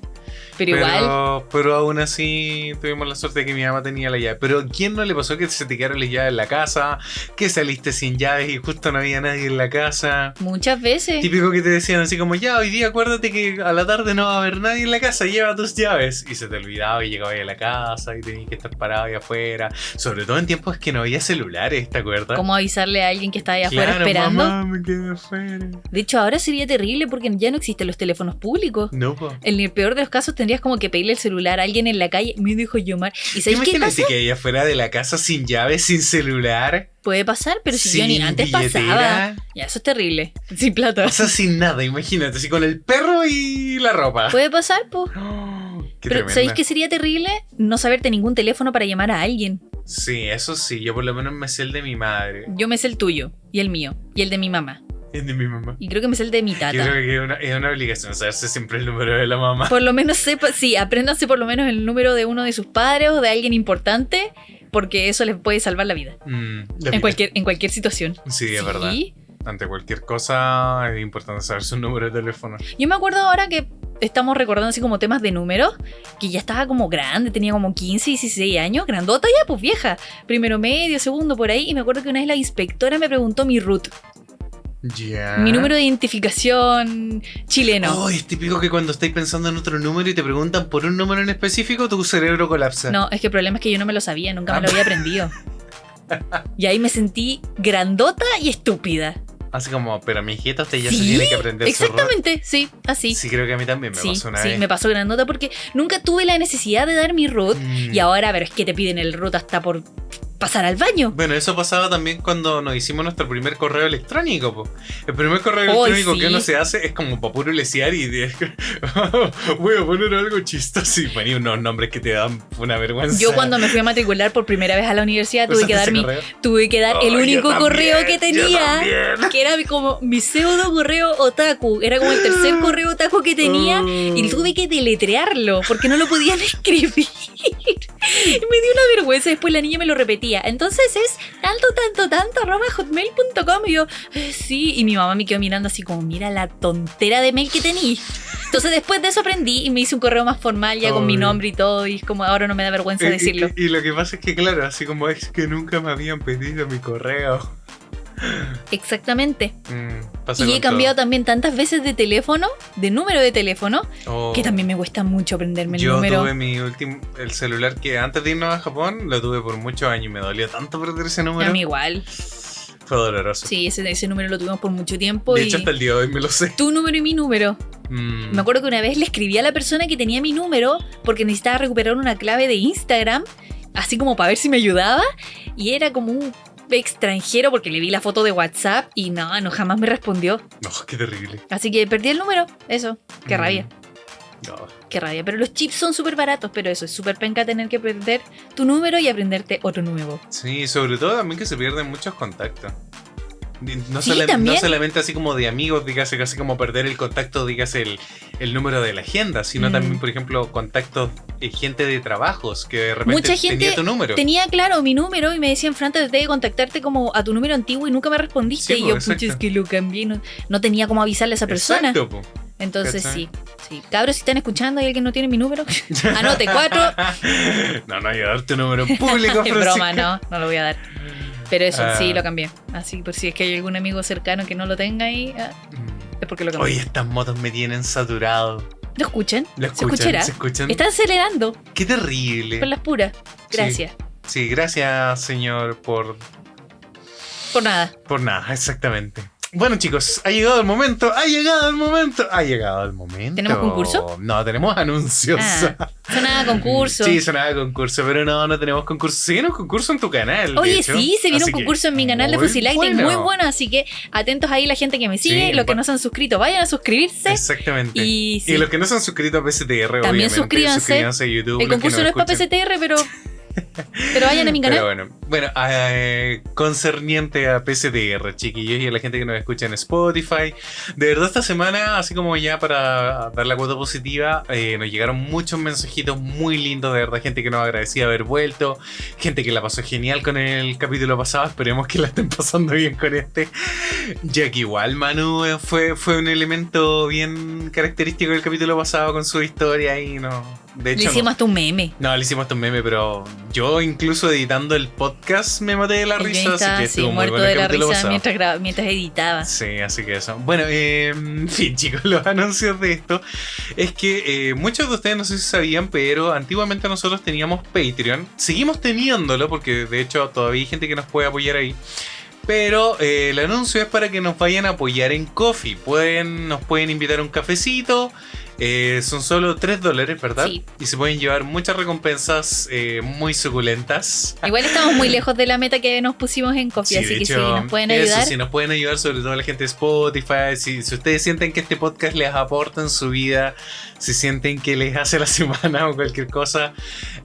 Pero igual, Pero aún así tuvimos la suerte de que mi mamá tenía la llave. Pero ¿a quién no le pasó que se te quedaron las llaves en la casa? Que saliste sin llaves y justo no había nadie en la casa. muchas veces. Típico que te decían así como, ya, hoy día acuérdate que a la tarde no va a haber nadie en la casa, lleva tus llaves. Y se te olvidaba y llegabas a la casa y tenías que estar parado ahí afuera. Sobre todo en tiempos que no había celulares, ¿te acuerdas? ¿Cómo avisarle a alguien que está ahí afuera Claro, esperando? mamá, me quedé afuera. De hecho, ahora sería terrible porque ya no existen los teléfonos públicos. No, po. En el peor de los casos tendrías como que pedirle el celular a alguien en la calle. Me dijo llamar. ¿Y sabes qué Imagínate pasa? que ahí afuera de la casa sin llaves, sin celular, Puede pasar, pero si yo ni sin antes billetera. pasaba. Ya, eso es terrible. Sin plata. O sea, sin nada, imagínate, así con el perro y la ropa. Puede pasar, po. Oh, qué Pero tremenda. ¿sabéis qué sería terrible? No saberte ningún teléfono para llamar a alguien. Sí, eso sí, yo por lo menos me sé el de mi madre. Yo me sé el tuyo, y el mío, y el de mi mamá. El de mi mamá. Y creo que me sé el de mi Yo tata. creo que es una obligación saberse siempre el número de la mamá. Por lo menos sepa, sí, apréndanse por lo menos el número de uno de sus padres o de alguien importante, porque eso les puede salvar la vida. La vida. En cualquier situación. Sí, es verdad. Ante cualquier cosa es importante saber su número de teléfono. Yo me acuerdo ahora que estamos recordando así como temas de números, que ya estaba como grande, tenía como 15, 16 años, grandota ya, pues vieja. Primero medio, segundo por ahí, y me acuerdo que una vez la inspectora me preguntó mi root, Ya. mi número de identificación chileno. Oh, es típico que cuando estáis pensando en otro número y te preguntan por un número en específico, tu cerebro colapsa. No, es que el problema es que yo no me lo sabía, nunca me lo había aprendido. Y ahí me sentí grandota y estúpida. Así como, pero mi hijita usted ya Sí, se tiene que aprender su rol. Exactamente, sí, así. Sí, creo que a mí también me Sí, pasó una sí, vez. me pasó grandota porque nunca tuve la necesidad de dar mi root. Y ahora, pero es que te piden el root hasta por pasar al baño. Bueno, eso pasaba también cuando nos hicimos nuestro primer correo electrónico, po. El primer correo Oh, electrónico sí. que uno se hace es como para puro lesear y voy a poner algo chistoso y ponía unos nombres que te dan una vergüenza. Yo cuando me fui a matricular por primera vez a la universidad tuve que dar Oh, el único yo correo también, que yo tenía, también. que era como mi pseudo correo otaku, era como el tercer correo otaku que tenía y tuve que deletrearlo porque no lo podían escribir. Y me dio una vergüenza, después la niña me lo repetía. Entonces es @hotmail.com y yo, sí, y mi mamá me quedó mirando así como, mira la tontera de mail que tení. Entonces después de eso aprendí y me hice un correo más formal ya con mi nombre y todo y es como ahora no me da vergüenza decirlo. Y lo que pasa es que claro, así como es que nunca me habían pedido mi correo. Exactamente. Pasa Y con he cambiado todo. también tantas veces de teléfono, de número de teléfono, Oh. que también me cuesta mucho aprenderme el Yo número. tuve el celular que antes de irnos a Japón lo tuve por muchos años y me dolió tanto perder ese número. A mí igual. Fue doloroso. Sí, ese número lo tuvimos por mucho tiempo. De y hecho, hasta el día de hoy me lo sé. tu número y mi número. Mm. Me acuerdo que una vez le escribí a la persona que tenía mi número porque necesitaba recuperar una clave de Instagram, así como para ver si me ayudaba, y era como un extranjero porque le vi la foto de WhatsApp y no, jamás me respondió. No, qué terrible. Así que perdí el número, eso, qué rabia. No. Qué rabia, pero los chips son súper baratos, pero eso es súper penca tener que perder tu número y aprenderte otro nuevo. Sí, sobre todo también que se pierden muchos contactos. No, Sí, no también. solamente así como de amigos, dígase casi como perder el contacto, dígase el número de la agenda, sino también, por ejemplo, contactos, gente de trabajos que de repente Mucha gente tenía tu número. Tenía claro mi número y me decían, Fran, traté de contactarte como a tu número antiguo y nunca me respondiste. Sí, y po, yo, exacto. pucha, es que lo cambié, no tenía cómo avisarle a esa persona. Exacto, po. Entonces ¿Cachai? sí. Cabros, si están escuchando y alguien no tiene mi número, anote 4. No voy a dar tu número en público, Es Francisca. broma, no lo voy a dar. Pero eso, Ah. sí, lo cambié. Así por si es que hay algún amigo cercano que no lo tenga ahí, es porque lo cambié. Oye, estas motos me tienen saturado. ¿Lo escuchan? ¿Lo ¿Se escuchan? escuchará? ¿Se escuchan? Están acelerando Qué terrible. con las puras. Gracias. Sí, gracias, señor, por Por nada. exactamente. Bueno, chicos, ha llegado el momento. ¿Tenemos concurso? No, tenemos anuncios. Sonaba concurso. Sí, sonaba concurso, pero no tenemos concurso. Se viene un concurso en tu canal. de Oye, hecho. sí, se viene Así un que, concurso en mi canal de muy Fusilite, muy bueno. bueno, así que atentos ahí la gente que me sigue, Sí, los que no se han suscrito, vayan a suscribirse. Exactamente. Y sí. los que no se han suscrito a PSTR, También obviamente, suscríbanse. a YouTube. El los que concurso no es para escuchan. PSTR, pero vayan a mi canal. Pero bueno, concerniente a PSTR, chiquillos, y a la gente que nos escucha en Spotify. De verdad, esta semana, así como ya para dar la cuota positiva, nos llegaron muchos mensajitos muy lindos, de verdad, gente que nos agradecía haber vuelto, gente que la pasó genial con el capítulo pasado, esperemos que la estén pasando bien con este. Ya que igual Manu fue un elemento bien característico del capítulo pasado con su historia y no... De hecho, Le hicimos hasta un meme. no, le hicimos hasta un meme, pero yo incluso editando el podcast me maté de la El risa, Johnny así estaba que así, estuvo muy muerto bueno el de la capítulo risa pasado. mientras editaba. Sí, así que eso. Bueno, en fin, chicos, los anuncios de esto es que muchos de ustedes no sé si sabían, pero antiguamente nosotros teníamos Patreon. Seguimos teniéndolo porque de hecho todavía hay gente que nos puede apoyar ahí. Pero el anuncio es para que nos vayan a apoyar en Ko-fi. Nos pueden invitar a un cafecito. Son solo $3, ¿verdad? Sí. Y se pueden llevar muchas recompensas muy suculentas. Igual estamos muy lejos de la meta que nos pusimos en Coffee, Sí, así de que hecho, si nos pueden eso, ayudar. si nos pueden ayudar, sobre todo la gente de Spotify, si ustedes sienten que este podcast les aporta en su vida, si sienten que les hace la semana o cualquier cosa,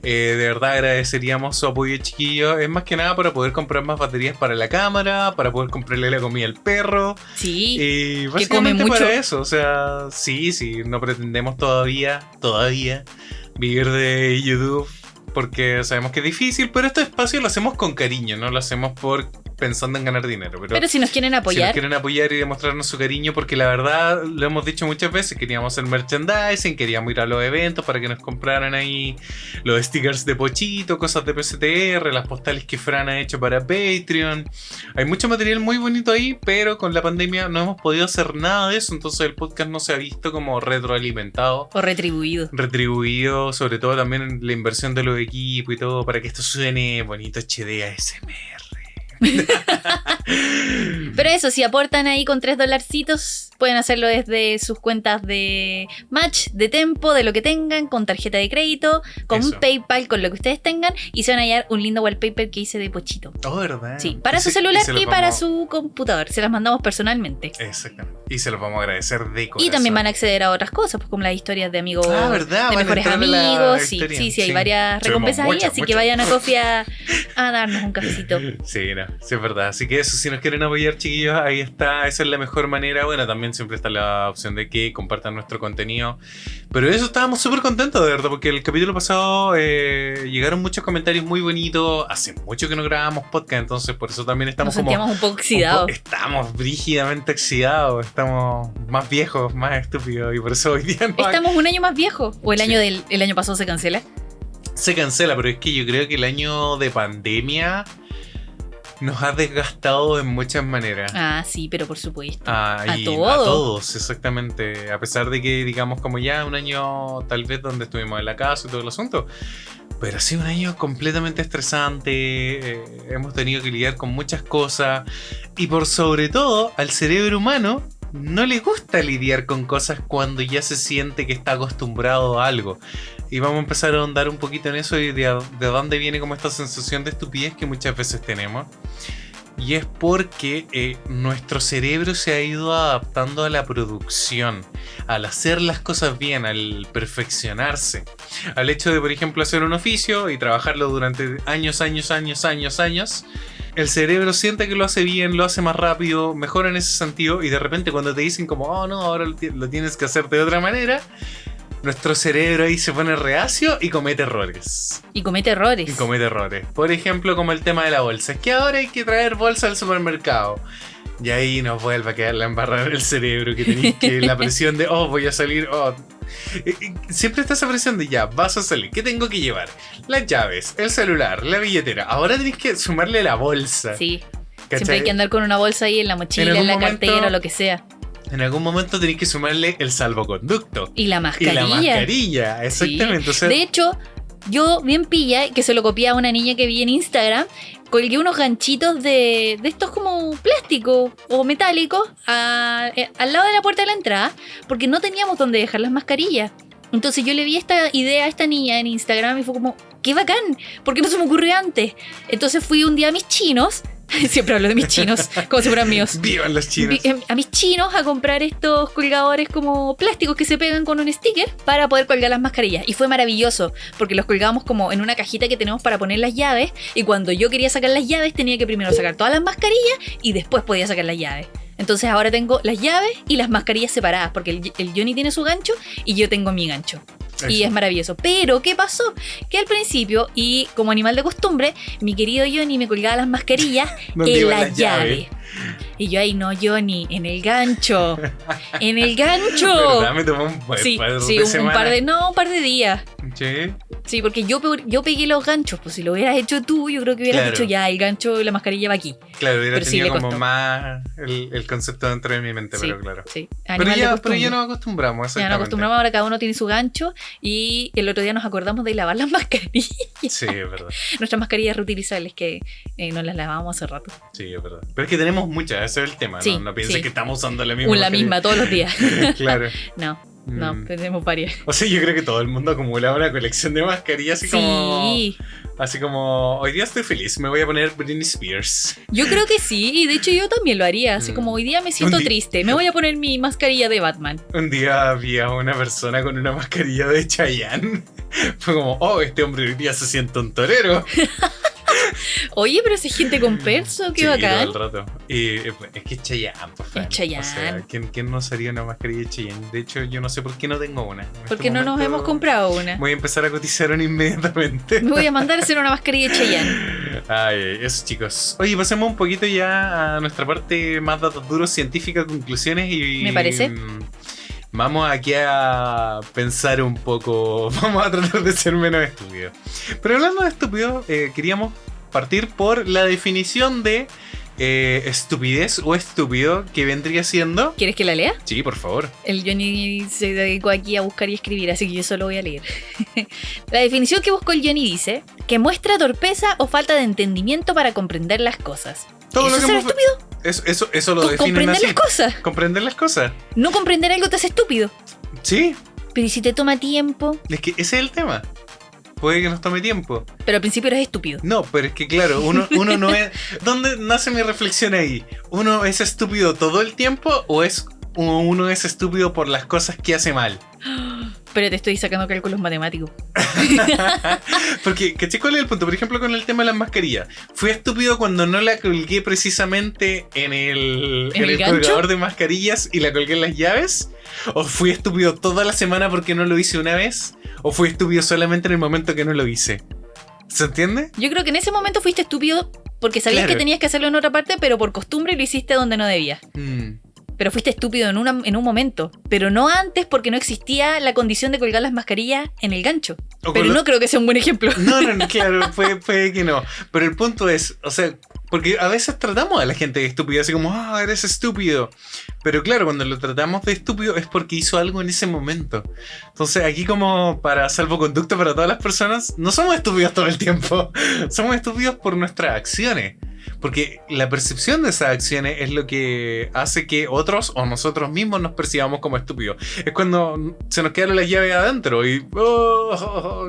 de verdad agradeceríamos su apoyo, chiquillos. Es más que nada para poder comprar más baterías para la cámara, para poder comprarle la comida al perro. Sí. Y come básicamente mucho. para eso, o sea, sí, no pretendemos todavía vivir de YouTube porque sabemos que es difícil, pero este espacio lo hacemos con cariño, no lo hacemos pensando en ganar dinero. Pero si nos quieren si nos apoyar, quieren apoyar y demostrarnos su cariño, porque la verdad, lo hemos dicho muchas veces, queríamos hacer merchandising, queríamos ir a los eventos para que nos compraran ahí los stickers de Pochito, cosas de PSTR, las postales que Fran ha hecho para Patreon. Hay mucho material muy bonito ahí, pero con la pandemia no hemos podido hacer nada de eso, entonces el podcast no se ha visto como retroalimentado, o retribuido. sobre todo también en la inversión de los equipos y todo, para que esto suene bonito HD ASMR. Pero eso, si aportan ahí con $3, pueden hacerlo desde sus cuentas de Match, de Tempo, de lo que tengan, con tarjeta de crédito, con Eso. PayPal, con lo que ustedes tengan, y se van a hallar un lindo wallpaper que hice de Pochito. Oh, ¿verdad? Sí, para Y su se- celular se los y para vamos- su computador. Se las mandamos personalmente. Exactamente. Y se los vamos a agradecer de corazón. Y también van a acceder a otras cosas, pues como las historias de amigos, ¿verdad? de Van a mejores entrar a la amigos. Sí, historia. sí, hay Sí. varias Tuvimos recompensas ahí, muchas, así que muchas. vayan a Coffee a darnos un cafecito. Sí, no, sí es verdad. Así que eso, si nos quieren apoyar, chiquillos, ahí está. Esa es la mejor manera. Bueno, también siempre está la opción de que compartan nuestro contenido. Pero eso estábamos súper contentos, de verdad, porque el capítulo pasado llegaron muchos comentarios muy bonitos. Hace mucho que no grabábamos podcast, entonces por eso también estamos Nos como... sentíamos un poco oxidados. Estamos brígidamente oxidados, estamos más viejos, más estúpidos, y por eso hoy día no Estamos un año más viejos. O el Sí. año el año pasado se cancela. se cancela, pero es que yo creo que el año de pandemia nos ha desgastado en muchas maneras. Ah, sí, pero por supuesto. Y todo. a todos, exactamente. A pesar de que, digamos, como ya un año tal vez donde estuvimos en la casa y todo el asunto. Pero ha sido un año completamente estresante. Hemos tenido que lidiar con muchas cosas. Y por sobre todo, al cerebro humano no le gusta lidiar con cosas cuando ya se siente que está acostumbrado a algo. Y vamos a empezar a ahondar un poquito en eso y de dónde viene como esta sensación de estupidez que muchas veces tenemos. Y es porque nuestro cerebro se ha ido adaptando a la producción, al hacer las cosas bien, al perfeccionarse. Al hecho de, por ejemplo, hacer un oficio y trabajarlo durante años. El cerebro siente que lo hace bien, lo hace más rápido, mejora en ese sentido. Y de repente cuando te dicen como, oh no, ahora lo tienes que hacer de otra manera, nuestro cerebro ahí se pone reacio y comete errores. Y comete errores. Por ejemplo, como el tema de la bolsa. Es que ahora hay que traer bolsa al supermercado. Y ahí nos vuelve a quedar la embarrada en el cerebro. Que tenéis que la presión de, voy a salir. Siempre está esa presión de ya, vas a salir. ¿Qué tengo que llevar? Las llaves, el celular, la billetera. Ahora tenéis que sumarle la bolsa. Sí. ¿Cachai? Siempre hay que andar con una bolsa ahí en la mochila, en la cartera o lo que sea. En algún momento tenéis que sumarle el salvoconducto. Y la mascarilla. Exactamente. Sí. O sea, de hecho, yo bien pilla, que se lo copié a una niña que vi en Instagram, colgué unos ganchitos de estos como plásticos o metálicos al lado de la puerta de la entrada, porque no teníamos donde dejar las mascarillas. Entonces yo le vi esta idea a esta niña en Instagram y fue como, ¡qué bacán! ¿Por qué no se me ocurrió antes? Entonces fui un día a mis chinos. Siempre hablo de mis chinos, como si fueran míos. ¡Vivan los chinos! A mis chinos a comprar estos colgadores como plásticos que se pegan con un sticker para poder colgar las mascarillas. Y fue maravilloso, porque los colgábamos como en una cajita que tenemos para poner las llaves. Y cuando yo quería sacar las llaves, tenía que primero sacar todas las mascarillas y después podía sacar las llaves. Entonces ahora tengo las llaves y las mascarillas separadas, porque el Johnny tiene su gancho y yo tengo mi gancho. Eso. Y es maravilloso. Pero, ¿qué pasó? Que al principio, y como animal de costumbre, mi querido Johnny me colgaba las mascarillas en la llave. Y yo ahí, no, Johnny, en el gancho. ¡En el gancho! ¿Verdad? Me tomó un par de días. ¿Sí? Sí, porque yo pegué los ganchos. Pues si lo hubieras hecho tú, yo creo que hubieras dicho ya, el gancho y la mascarilla va aquí. Claro, hubiera tenido como más el concepto dentro de mi mente, sí, pero claro. Sí. Pero ya nos acostumbramos. Ya nos acostumbramos, ahora cada uno tiene su gancho. Y el otro día nos acordamos de lavar las mascarillas. Sí, es verdad. Nuestras mascarillas reutilizables que nos las lavábamos hace rato. Sí, es verdad. Pero es que tenemos muchas, ese es el tema, sí, no pienses que estamos usando la misma. La misma todos los días. Claro. No, tenemos varias. O sea, yo creo que todo el mundo acumula una colección de mascarillas así como hoy día estoy feliz, me voy a poner Britney Spears. Yo creo que sí, y de hecho yo también lo haría. Así como hoy día me siento triste, me voy a poner mi mascarilla de Batman. Un día había una persona con una mascarilla de Chayanne. Fue como, este hombre hoy día se siente un torero. Oye, pero esa gente con perso, qué bacán. Todo el rato. Y es que es Chayanne, por favor. Es Chayanne. O sea, ¿quién no sería una mascarilla de Chayanne? De hecho, yo no sé por qué no tengo una. Porque no nos hemos comprado una. Voy a empezar a cotizar una inmediatamente. Me voy a mandar a hacer una mascarilla de Chayanne. Ay, eso, chicos. Oye, pasemos un poquito ya a nuestra parte más datos duros, científica, conclusiones y... Me parece. Vamos aquí a pensar un poco. Vamos a tratar de ser menos estúpidos. Pero hablando de estúpidos, queríamos partir por la definición de estupidez o estúpido que vendría siendo. ¿Quieres que la lea? Sí, por favor. El Johnny se dedicó aquí a buscar y escribir, así que yo solo voy a leer. La definición que buscó el Johnny dice que muestra torpeza o falta de entendimiento para comprender las cosas. Todo ¿Eso lo que es ser estúpido? Eso lo definen comprender así. las cosas. Comprender las cosas. No comprender algo te hace estúpido. Sí. Pero ¿y si te toma tiempo? Es que ese es el tema. Puede que nos tome tiempo. Pero al principio eres estúpido. No, pero es que claro, uno no es... ¿Dónde nace mi reflexión ahí? ¿Uno es estúpido todo el tiempo o uno es estúpido por las cosas que hace mal? Pero te estoy sacando cálculos matemáticos. Porque, ¿caché cuál es el punto? Por ejemplo, con el tema de las mascarillas. ¿Fui estúpido cuando no la colgué precisamente en el colgador de mascarillas y la colgué en las llaves? ¿O fui estúpido toda la semana porque no lo hice una vez? ¿O fui estúpido solamente en el momento que no lo hice? ¿Se entiende? Yo creo que en ese momento fuiste estúpido porque sabías que tenías que hacerlo en otra parte, pero por costumbre lo hiciste donde no debías. Pero fuiste estúpido en un momento. Pero no antes porque no existía la condición de colgar las mascarillas en el gancho. Pero no creo que sea un buen ejemplo. No, claro, puede que no. Pero el punto es, o sea, Porque a veces tratamos a la gente de estúpido, así como, eres estúpido. Pero claro, cuando lo tratamos de estúpido es porque hizo algo en ese momento. Entonces aquí, como para salvoconducto para todas las personas, no somos estúpidos todo el tiempo. Somos estúpidos por nuestras acciones. Porque la percepción de esas acciones es lo que hace que otros o nosotros mismos nos percibamos como estúpidos. Es cuando se nos quedaron las llaves adentro y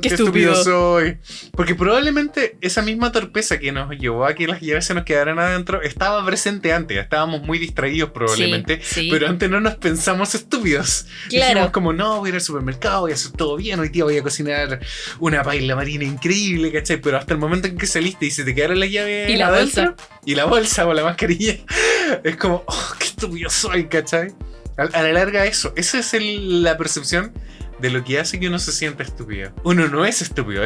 qué estúpido soy. Porque probablemente esa misma torpeza que nos llevó a que las llaves se nos quedaran adentro estaba presente antes. Estábamos muy distraídos probablemente, Sí. pero antes no nos pensamos estúpidos. Claro. Dijimos como, no, voy a ir al supermercado, voy a hacer todo bien, hoy día voy a cocinar una paella marina increíble, ¿cachai? Pero hasta el momento en que saliste y se te quedaron las llaves Y la adentro, bolsa. y la bolsa o la mascarilla, es como, qué estúpido soy, ¿cachai? A la larga esa es la percepción de lo que hace que uno se sienta estúpido. Uno no es estúpido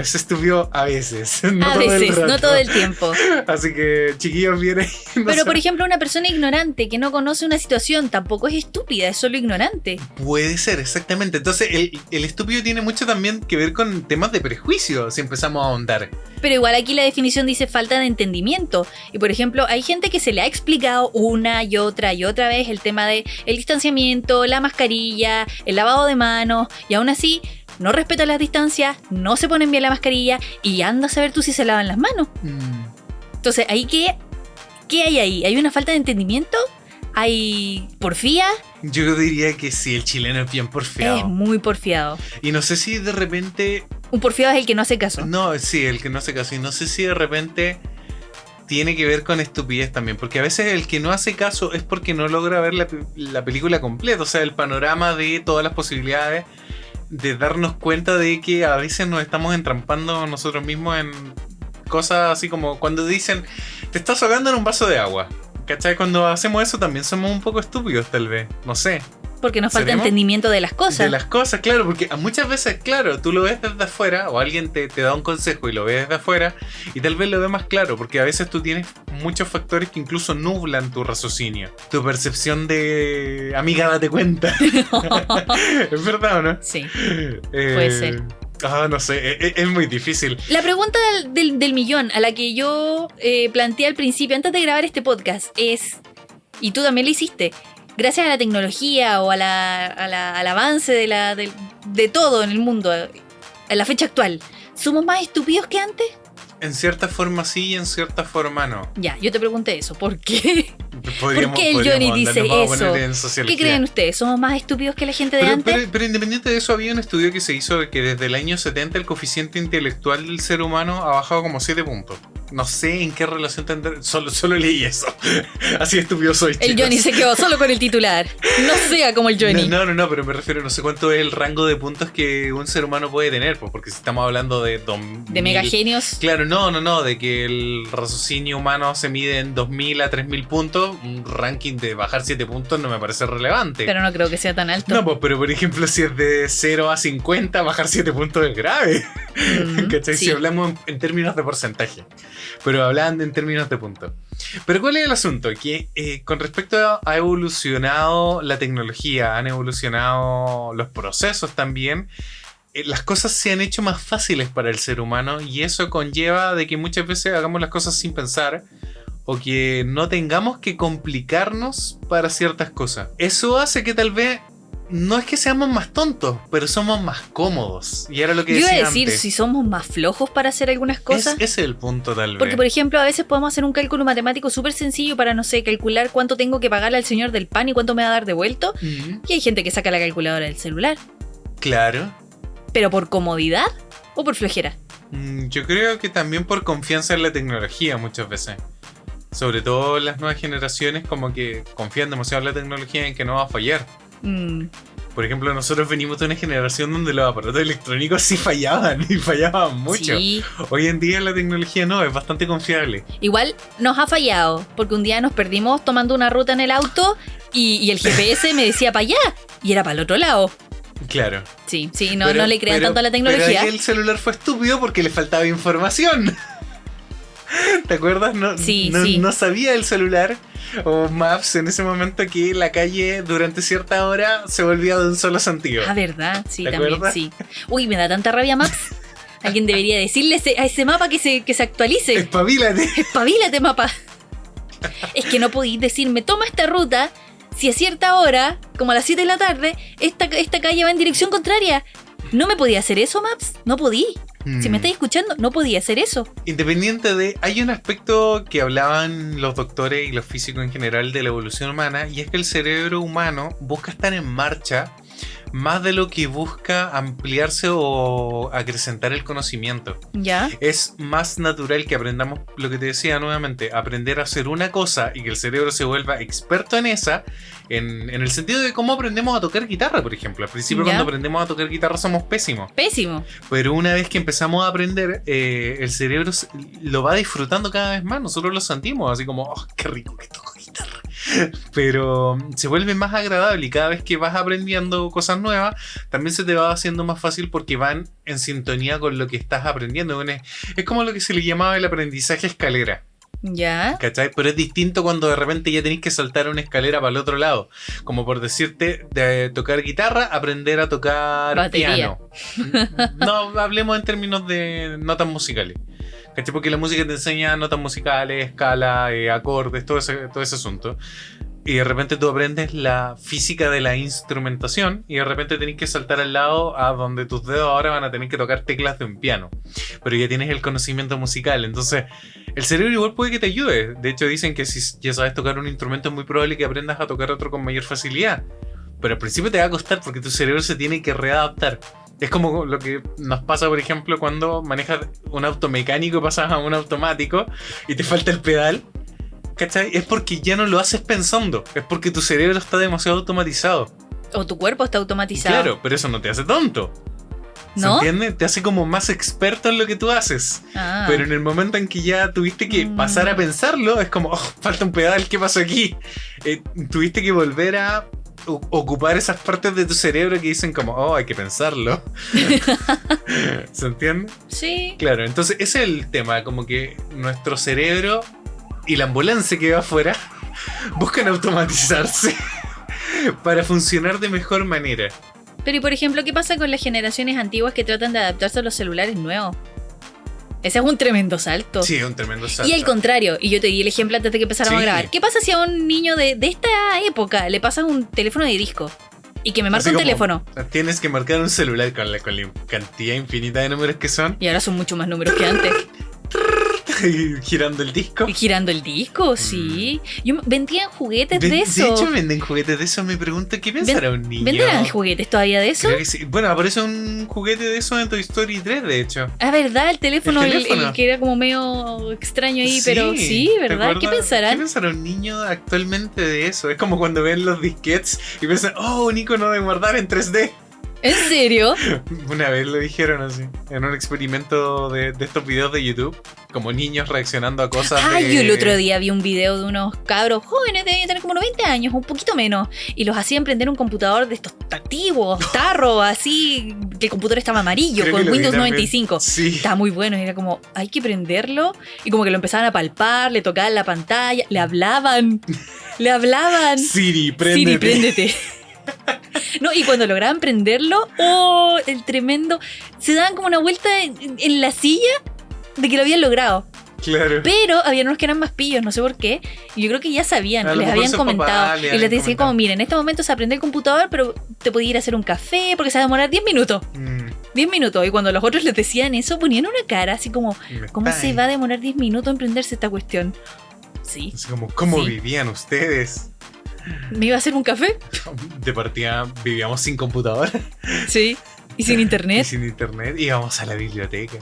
a veces. No A todo el veces, no rato. todo el tiempo. Así que, chiquillos, vienen. Pero, por ejemplo, una persona ignorante que no conoce una situación tampoco es estúpida, es solo ignorante. Puede ser, exactamente. Entonces, el estúpido tiene mucho también que ver con temas de prejuicio, si empezamos a ahondar. Pero igual aquí la definición dice falta de entendimiento. Y por ejemplo, hay gente que se le ha explicado una y otra vez el tema de el distanciamiento, la mascarilla, el lavado de manos, y aún así no respetan las distancias, no se ponen bien la mascarilla y anda a saber tú si se lavan las manos. Entonces, ¿ahí qué hay ahí? ¿Hay una falta de entendimiento? ¿Hay porfía? Yo diría que sí, el chileno es bien porfiado. Es muy porfiado. Y no sé si de repente... Un porfiado es el que no hace caso. No, sí, el que no hace caso. Y no sé si de repente tiene que ver con estupidez también. Porque a veces el que no hace caso es porque no logra ver la película completa. O sea, el panorama de todas las posibilidades. De darnos cuenta de que a veces nos estamos entrampando nosotros mismos en cosas así como cuando dicen, te estás ahogando en un vaso de agua. ¿Cachai? Cuando hacemos eso también somos un poco estúpidos, tal vez. No sé. Porque nos falta ¿Seremos? entendimiento de las cosas. De las cosas, claro, porque muchas veces, claro, tú lo ves desde afuera o alguien te da un consejo y lo ves desde afuera y tal vez lo ve más claro, porque a veces tú tienes muchos factores que incluso nublan tu raciocinio, tu percepción de amiga, date cuenta. ¿Es verdad o no? Sí, puede ser. No sé, es muy difícil. La pregunta del millón a la que yo planteé al principio, antes de grabar este podcast, es, y tú también lo hiciste, gracias a la tecnología o al avance de todo en el mundo, a la fecha actual, ¿somos más estúpidos que antes? En cierta forma sí y en cierta forma no. Ya, yo te pregunté eso, ¿por qué? ¿Por Podríamos qué el Johnny andar, dice nos vamos a eso? poner en sociología. ¿Qué creen ustedes? ¿Somos más estúpidos que la gente de antes? Pero independiente de eso, había un estudio que se hizo de que desde el año 70 el coeficiente intelectual del ser humano ha bajado como 7 puntos. No sé en qué relación tendrá. Solo leí eso. Así estúpido soy, chicos. El Johnny se quedó solo con el titular. No sea como el Johnny. No, pero me refiero, no sé cuánto es el rango de puntos que un ser humano puede tener, pues, porque si estamos hablando de 2000... De megagenios. Claro, no, de que el raciocinio humano se mide en 2000 a 3000 puntos, un ranking de bajar 7 puntos no me parece relevante. Pero no creo que sea tan alto. No, pues, pero por ejemplo, si es de 0 a 50, bajar 7 puntos es grave. ¿Cachai? Sí. Si hablamos en términos de porcentaje. Pero hablan en términos de puntos. Pero ¿cuál es el asunto? Que con respecto a evolucionado la tecnología, han evolucionado los procesos también. Las cosas se han hecho más fáciles para el ser humano y eso conlleva de que muchas veces hagamos las cosas sin pensar o que no tengamos que complicarnos para ciertas cosas. Eso hace que tal vez no es que seamos más tontos, pero somos más cómodos. Y era lo que Yo iba decía a decir antes. si somos más flojos para hacer algunas cosas. Ese es el punto tal vez. Porque, por ejemplo, a veces podemos hacer un cálculo matemático súper sencillo para, no sé, calcular cuánto tengo que pagarle al señor del pan y cuánto me va a dar devuelto. Y hay gente que saca la calculadora del celular. Claro. ¿Pero por comodidad o por flojera? Yo creo que también por confianza en la tecnología muchas veces. Sobre todo las nuevas generaciones como que confían demasiado en la tecnología en que no va a fallar. Por ejemplo, nosotros venimos de una generación donde los aparatos electrónicos sí fallaban y fallaban mucho. Sí. Hoy en día la tecnología no, es bastante confiable. Igual nos ha fallado, porque un día nos perdimos tomando una ruta en el auto y el GPS me decía para allá y era para el otro lado. Claro. Sí, no le crean tanto a la tecnología. Pero aquel celular fue estúpido porque le faltaba información. ¿Te acuerdas? Sí. No sabía el celular o Maps en ese momento que la calle durante cierta hora se volvía de un solo sentido. Ah, ¿verdad? Sí, ¿Te también, acuerdas? sí. Uy, me da tanta rabia Maps. Alguien debería decirle a ese mapa que se actualice. Espabilate. Espabilate, mapa. Es que no podéis decirme, toma esta ruta, si a cierta hora, como a las 7 de la tarde, esta calle va en dirección contraria. ¿No me podía hacer eso, Maps? No podí. Si me estáis escuchando, no podía hacer eso. Independiente de... Hay un aspecto que hablaban los doctores y los físicos en general de la evolución humana, y es que el cerebro humano busca estar en marcha más de lo que busca ampliarse o acrecentar el conocimiento. ¿Ya? Es más natural que aprendamos, lo que te decía nuevamente, aprender a hacer una cosa y que el cerebro se vuelva experto en esa, en el sentido de cómo aprendemos a tocar guitarra, por ejemplo. Al principio, ¿Ya? cuando aprendemos a tocar guitarra somos pésimos. Pésimo. Pero una vez que empezamos a aprender, el cerebro lo va disfrutando cada vez más. Nosotros lo sentimos así como, oh, qué rico que toco guitarra. Pero se vuelve más agradable y cada vez que vas aprendiendo cosas nuevas, también se te va haciendo más fácil porque van en sintonía con lo que estás aprendiendo. Bueno, es como lo que se le llamaba el aprendizaje escalera. ¿Ya? ¿Cachai? Pero es distinto cuando de repente ya tenés que saltar una escalera para el otro lado. Como por decirte, de tocar guitarra, aprender a tocar batería. piano. No hablemos en términos de notas musicales. ¿Cachai? Porque la música te enseña notas musicales, escala, acordes, todo ese asunto. Y de repente tú aprendes la física de la instrumentación y de repente tenés que saltar al lado a donde tus dedos ahora van a tener que tocar teclas de un piano. Pero ya tienes el conocimiento musical. Entonces, el cerebro igual puede que te ayude. De hecho, dicen que si ya sabes tocar un instrumento es muy probable que aprendas a tocar otro con mayor facilidad. Pero al principio te va a costar porque tu cerebro se tiene que readaptar. Es como lo que nos pasa, por ejemplo, cuando manejas un auto mecánico y pasas a un automático y te falta el pedal. ¿Cachai? Es porque ya no lo haces pensando. Es porque tu cerebro está demasiado automatizado. O tu cuerpo está automatizado. Claro, pero eso no te hace tonto. ¿No? ¿Se entiende? Te hace como más experto en lo que tú haces. Ah. Pero en el momento en que ya tuviste que pasar a pensarlo, es como, oh, falta un pedal, ¿qué pasó aquí? Tuviste que volver a ocupar esas partes de tu cerebro que dicen como, oh, hay que pensarlo. ¿Se entiende? Sí. Claro, entonces ese es el tema, como que nuestro cerebro y la ambulancia que va afuera buscan automatizarse para funcionar de mejor manera. Pero y por ejemplo, ¿qué pasa con las generaciones antiguas que tratan de adaptarse a los celulares nuevos? Ese es un tremendo salto. Sí, un tremendo salto. Y al contrario, y yo te di el ejemplo antes de que empezáramos Sí. a grabar. ¿Qué pasa si a un niño de esta época le pasas un teléfono de disco? Y que me marca Así un como, teléfono. Tienes que marcar un celular con la cantidad infinita de números que son. Y ahora son mucho más números que antes. Y girando el disco. Y girando el disco, sí. Yo vendían juguetes de eso. De hecho, venden juguetes de eso. Me pregunto, ¿qué pensará un niño? ¿Venderán juguetes todavía de eso? Creo que sí. Bueno, aparece un juguete de eso en Toy Story 3, de hecho. Ah, ¿verdad? El teléfono, El teléfono. el que era como medio extraño ahí, pero sí, ¿te ¿verdad? ¿Qué acuerdas? pensarán? ¿Qué pensará un niño actualmente de eso? Es como cuando ven los disquetes y piensan, oh, un icono de guardar en 3D. ¿En serio? Una vez lo dijeron así, en un experimento de estos videos de YouTube, como niños reaccionando a cosas Ay, de... yo el otro día vi un video de unos cabros jóvenes, debían tener como 90 años, un poquito menos, y los hacían prender un computador de estos antiguos, tarro, así, que el computador estaba amarillo, Creo con que lo vi Windows también. 95. Sí. Estaba muy bueno, y era como, hay que prenderlo, y como que lo empezaban a palpar, le tocaban la pantalla, le hablaban, Siri, préndete. Siri, préndete. No, y cuando lograban prenderlo, ¡oh! El tremendo. Se daban como una vuelta en la silla de que lo habían logrado. Claro. Pero había unos que eran más pillos, no sé por qué. Y yo creo que ya sabían, A lo les mejor habían sus comentado. papás le Y les habían decían como, comentado. mira, en este momento se aprende el computador, pero te podía ir a hacer un café porque se va a demorar 10 minutos. 10 minutos. Y cuando los otros les decían eso, ponían una cara así como, ¿cómo se va a demorar 10 minutos en prenderse esta cuestión? Sí. Así como, ¿cómo Sí. vivían ustedes? ¿Me iba a hacer un café? De partida vivíamos sin computador Sí. Y sin y internet. sin internet, íbamos a la biblioteca.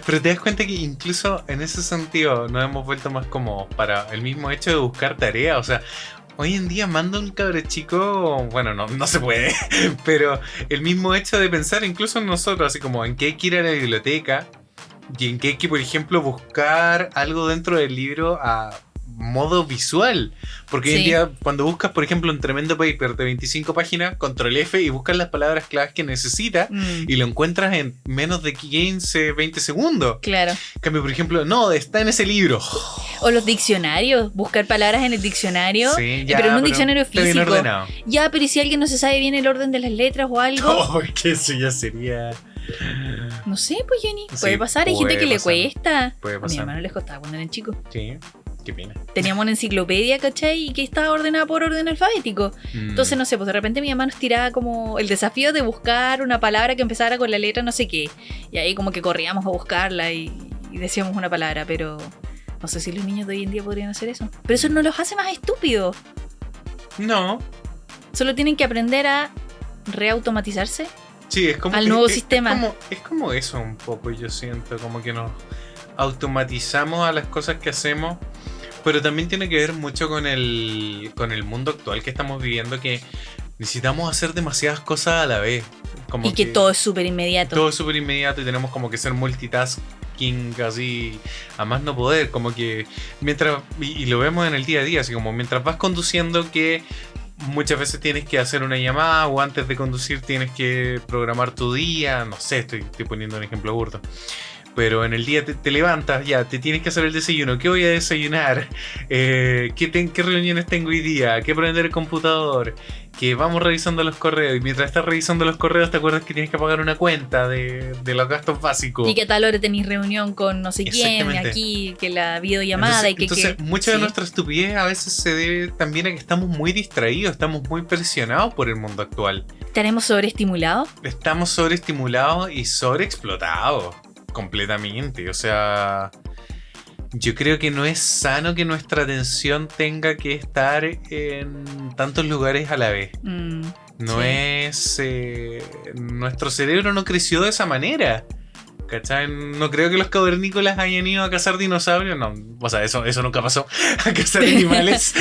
Pero te das cuenta que incluso en ese sentido nos hemos vuelto más como para el mismo hecho de buscar tarea. O sea, hoy en día manda un cabro chico, bueno, no se puede, pero el mismo hecho de pensar incluso en nosotros, así como en qué hay que ir a la biblioteca y en qué hay que, por ejemplo, buscar algo dentro del libro a modo visual. Porque hoy en Sí. día, cuando buscas, por ejemplo, un tremendo paper de 25 páginas, control F y buscas las palabras claves que necesitas y lo encuentras en menos de 15, 20 segundos. Claro. En cambio, por ejemplo, no, está en ese libro. O los diccionarios, buscar palabras en el diccionario, Sí, ya, pero en un diccionario está bien físico. ordenado. Ya, pero ¿y si alguien no se sabe bien el orden de las letras o algo? Oh, que eso ya sería. No sé, pues Jenny, Sí, puede pasar. Hay gente puede que le pasar. cuesta. Puede A mi pasar. hermano les costaba cuando eran chicos. Sí. Qué pena. Teníamos una enciclopedia, ¿cachai? Y que estaba ordenada por orden alfabético. Entonces, no sé, pues de repente mi mamá nos tiraba como el desafío de buscar una palabra que empezara con la letra no sé qué. Y ahí como que corríamos a buscarla y decíamos una palabra, pero no sé si los niños de hoy en día podrían hacer eso. Pero eso no los hace más estúpidos. No. Solo tienen que aprender a reautomatizarse. Sí, es como al nuevo sistema. Es como eso un poco, yo siento, como que nos automatizamos a las cosas que hacemos, pero también tiene que ver mucho con el mundo actual que estamos viviendo, que necesitamos hacer demasiadas cosas a la vez. Como y que todo es súper inmediato. Todo es súper inmediato y tenemos como que ser multitasking así a más no poder, como que mientras, y lo vemos en el día a día, así como mientras vas conduciendo, que muchas veces tienes que hacer una llamada o antes de conducir tienes que programar tu día, no sé, estoy poniendo un ejemplo burdo. Pero en el día te levantas, ya, te tienes que hacer el desayuno. ¿Qué voy a desayunar? ¿Qué reuniones tengo hoy día? ¿Qué prender el computador? Que vamos revisando los correos. Y mientras estás revisando los correos te acuerdas que tienes que pagar una cuenta de los gastos básicos. Y que a tal hora tenéis reunión con no sé quién, aquí, que la videollamada. Entonces mucha de nuestra estupidez a veces se debe también a que estamos muy distraídos, estamos muy presionados por el mundo actual. ¿Estaremos sobreestimulados? Estamos sobreestimulados y sobreexplotados. Completamente, o sea, yo creo que no es sano que nuestra atención tenga que estar en tantos lugares a la vez. No es... nuestro cerebro no creció de esa manera. ¿Cachai? No creo que los cavernícolas hayan ido a cazar dinosaurios. No, o sea, eso nunca pasó. A cazar animales.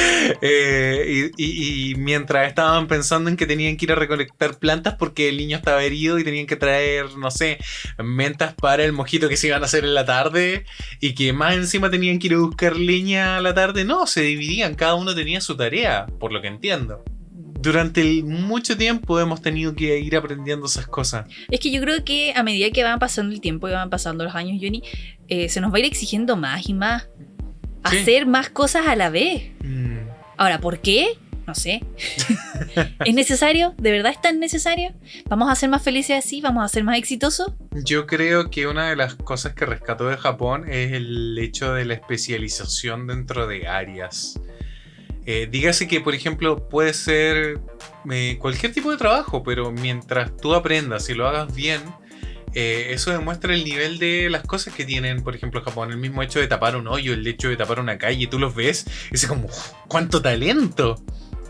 Y mientras estaban pensando en que tenían que ir a recolectar plantas porque el niño estaba herido y tenían que traer, no sé, mentas para el mojito que se iban a hacer en la tarde. Y que más encima tenían que ir a buscar leña a la tarde. No, se dividían. Cada uno tenía su tarea, por lo que entiendo. Durante mucho tiempo hemos tenido que ir aprendiendo esas cosas. Es que yo creo que a medida que van pasando el tiempo y van pasando los años, Johnny, se nos va a ir exigiendo más y más. Sí. Hacer más cosas a la vez. Ahora, ¿por qué? No sé. ¿Es necesario? ¿De verdad es tan necesario? ¿Vamos a ser más felices así? ¿Vamos a ser más exitosos? Yo creo que una de las cosas que rescató de Japón es el hecho de la especialización dentro de áreas. Dígase que, por ejemplo, puede ser cualquier tipo de trabajo, pero mientras tú aprendas y lo hagas bien, eso demuestra el nivel de las cosas que tienen, por ejemplo, Japón. El mismo hecho de tapar un hoyo, el hecho de tapar una calle, tú los ves y es como, ¡cuánto talento!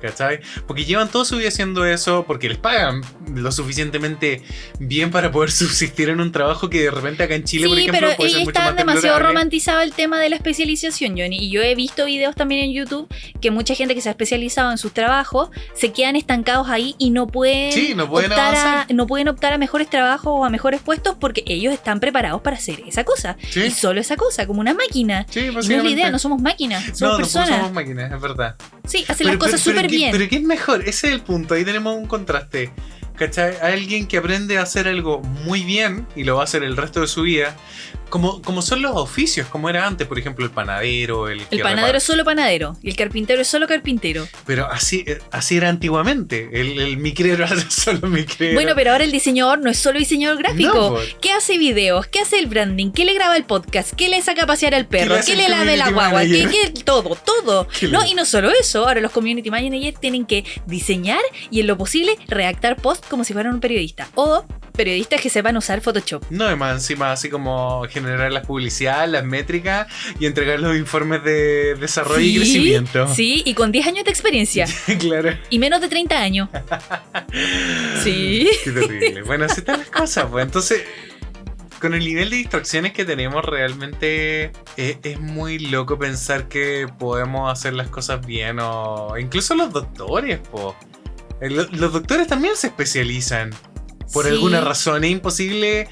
¿Cachai? Porque llevan toda su vida haciendo eso porque les pagan lo suficientemente bien para poder subsistir en un trabajo que de repente acá en Chile, por ejemplo, pero puede ser mucho más demasiado romantizado el tema de la especialización, Johnny. Y yo he visto videos también en YouTube que mucha gente que se ha especializado en sus trabajos se quedan estancados ahí y no pueden, optar a mejores trabajos o a mejores puestos porque ellos están preparados para hacer esa cosa. ¿Sí? Y solo esa cosa, como una máquina. Sí, y no es la idea, no somos máquinas, somos personas. No somos máquinas, es verdad. Sí, hacen las cosas súper bien. Pero ¿qué es mejor? Ese es el punto. Ahí tenemos un contraste. ¿Cachai? Alguien que aprende a hacer algo muy bien y lo va a hacer el resto de su vida. Como son los oficios, como era antes, por ejemplo, el panadero. El panadero es solo panadero y el carpintero es solo carpintero. Pero así era antiguamente. El micrero era solo micrero. Bueno, pero ahora el diseñador no es solo diseñador gráfico. No, ¿qué hace videos? ¿Qué hace el branding? ¿Qué le graba el podcast? ¿Qué le saca a pasear al perro? ¿Qué le lave la guagua? ¿Qué todo? No, y no solo eso. Ahora los community managers tienen que diseñar y en lo posible redactar post como si fueran un periodista. O periodistas que sepan usar Photoshop. No, más encima así como generar las publicidades, las métricas y entregar los informes de desarrollo y crecimiento. Sí, y con 10 años de experiencia. Claro. Y menos de 30 años. Sí. Qué terrible. Bueno, así están las cosas, pues. Entonces, con el nivel de distracciones que tenemos, realmente es muy loco pensar que podemos hacer las cosas bien. O incluso los doctores, po. Los doctores también se especializan. Por alguna razón es imposible.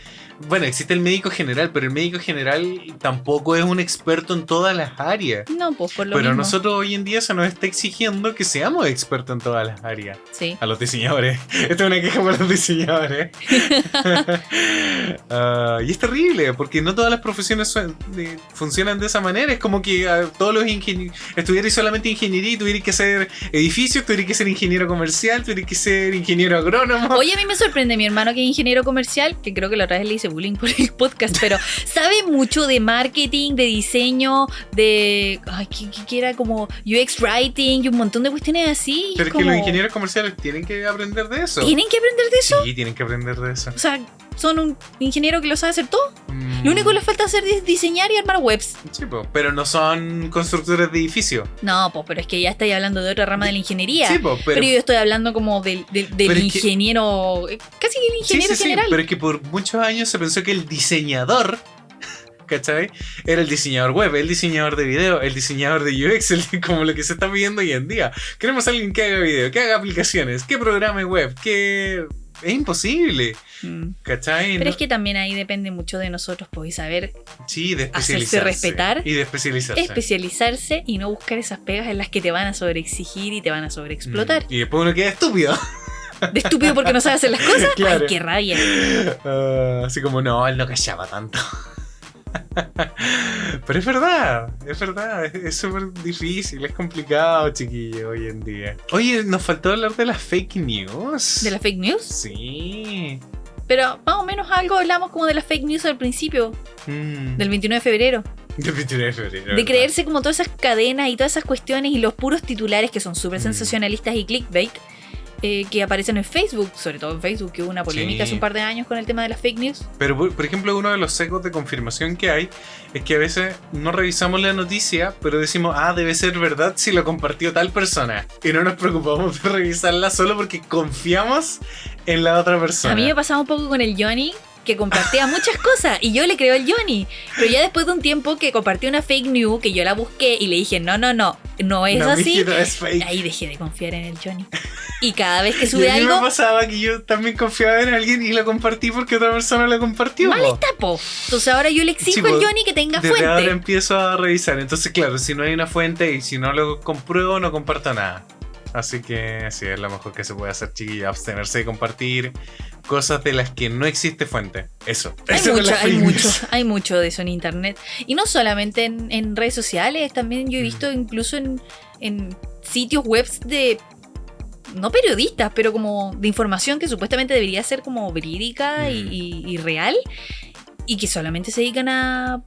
Bueno, existe el médico general, pero el médico general tampoco es un experto en todas las áreas. No, pues por lo Pero mismo. nosotros hoy en día se nos está exigiendo que seamos expertos en todas las áreas. Sí. A los diseñadores. Esta es una queja para los diseñadores. Y es terrible, porque no todas las profesiones funcionan de esa manera. Es como que todos los ingenieros estuvierais solamente ingeniería y tuvierais que hacer edificios, tuvierais que ser ingeniero comercial, tuvierais que ser ingeniero agrónomo. Oye, a mí me sorprende mi hermano que es ingeniero comercial, que creo que la otra vez le hice hace bullying por el podcast, pero sabe mucho de marketing, de diseño, de... Ay, que era como UX writing y un montón de cuestiones así. Pero es como... que los ingenieros comerciales tienen que aprender de eso. ¿Tienen que aprender de eso? Sí, tienen que aprender de eso. O sea, son un ingeniero que lo sabe hacer todo. Lo único que les falta hacer es diseñar y armar webs. Sí, pero no son constructores de edificios. No, pues, pero es que ya estáis hablando de otra rama de la ingeniería. Sí, pero pero yo estoy hablando como del ingeniero, casi que el ingeniero general. Pero es que por muchos años se pensó que el diseñador, ¿cachai? Era el diseñador web, el diseñador de video, el diseñador de UX, como lo que se está pidiendo hoy en día. Queremos a alguien que haga video, que haga aplicaciones, que programe web, que... Es imposible, ¿cachai? Pero es que también ahí depende mucho de nosotros, pues, saber sí, de especializarse. hacerse respetar. Y de especializarse. Especializarse y no buscar esas pegas en las que te van a sobreexigir y te van a sobreexplotar. Y después uno queda estúpido. De estúpido porque no sabe hacer las cosas. Claro. Ay, qué rabia. Así como, no, él no callaba tanto. Pero es verdad, es súper difícil, es complicado, chiquillo, hoy en día. Oye, nos faltó hablar de las fake news. ¿De las fake news? Sí. Pero más o menos algo hablamos como de las fake news al principio, del 29 de febrero. Del 29 de febrero. De creerse como todas esas cadenas y todas esas cuestiones y los puros titulares que son súper sensacionalistas y clickbait. Que aparecen en Facebook, sobre todo en Facebook, que hubo una polémica hace un par de años con el tema de las fake news. Pero, por ejemplo, uno de los sesgos de confirmación que hay es que a veces no revisamos la noticia, pero decimos, debe ser verdad si lo compartió tal persona. Y no nos preocupamos de revisarla solo porque confiamos en la otra persona. A mí me pasaba un poco con el Johnny, que compartía muchas cosas y yo le creo al Johnny, pero ya después de un tiempo que compartió una fake news, que yo la busqué y le dije no es así, es fake. Ahí dejé de confiar en el Johnny. Y cada vez que Y sube a mí algo, me pasaba que yo también confiaba en alguien y lo compartí porque otra persona lo compartió. mal está, po. Entonces ahora yo le exijo al Johnny que tenga desde ahora fuente. empiezo a revisar. Entonces, claro, si no hay una fuente y si no lo compruebo, no comparto nada. Así que sí, es lo mejor que se puede hacer, chiquilla, abstenerse de compartir cosas de las que no existe fuente. Eso. Hay mucho de eso en internet. Y no solamente en redes sociales, también yo he visto incluso en sitios web de, no periodistas, pero como de información que supuestamente debería ser como verídica y real, y que solamente se dedican a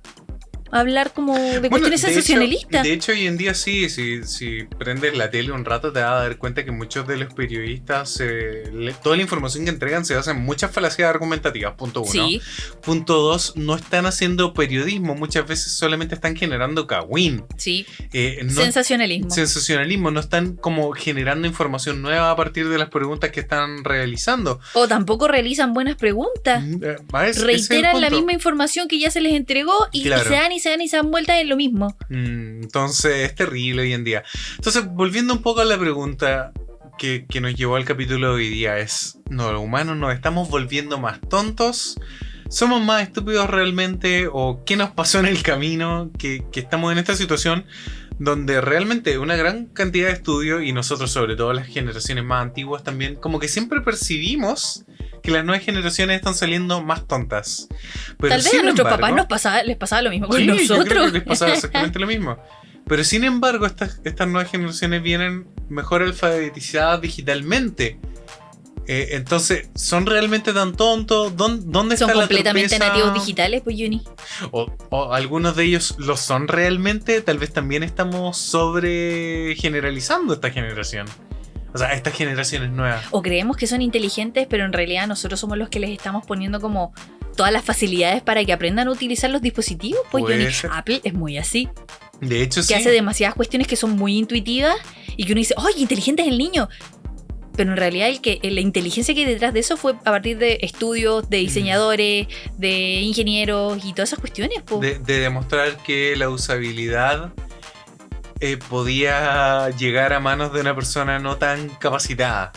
hablar como de cuestiones sensacionalistas. De hecho, hoy en día sí, si prendes la tele un rato te vas a dar cuenta que muchos de los periodistas, toda la información que entregan se basa en muchas falacias argumentativas, punto uno. Sí. Punto dos, no están haciendo periodismo, muchas veces solamente están generando cagüín. Sí. Sensacionalismo, no están como generando información nueva a partir de las preguntas que están realizando. O tampoco realizan buenas preguntas. Reiteran la misma información que ya se les entregó y se dan vueltas en lo mismo. Entonces es terrible hoy en día. Entonces, volviendo un poco a la pregunta que nos llevó al capítulo de hoy día, es, ¿no, los humanos nos estamos volviendo más tontos? ¿Somos más estúpidos realmente? ¿O qué nos pasó en el camino que estamos en esta situación donde realmente una gran cantidad de estudios, y nosotros sobre todo las generaciones más antiguas también, como que siempre percibimos que las nuevas generaciones están saliendo más tontas? Pero tal vez a nuestros papás les pasaba lo mismo con nosotros. Yo creo que les pasaba exactamente lo mismo. Pero sin embargo, estas nuevas generaciones vienen mejor alfabetizadas digitalmente. Entonces, ¿son realmente tan tontos? ¿Dónde está la torpeza? Son completamente nativos digitales, pues, Johnny. O algunos de ellos lo son realmente. Tal vez también estamos sobre generalizando esta generación. O sea, estas generaciones nuevas. O creemos que son inteligentes, pero en realidad nosotros somos los que les estamos poniendo como todas las facilidades para que aprendan a utilizar los dispositivos. Pues, Johnny, Apple es muy así. De hecho, sí. Que hace demasiadas cuestiones que son muy intuitivas y que uno dice, ¡ay, inteligente es el niño! Pero en realidad la inteligencia que hay detrás de eso fue a partir de estudios, de diseñadores, de ingenieros y todas esas cuestiones. De demostrar que la usabilidad podía llegar a manos de una persona no tan capacitada.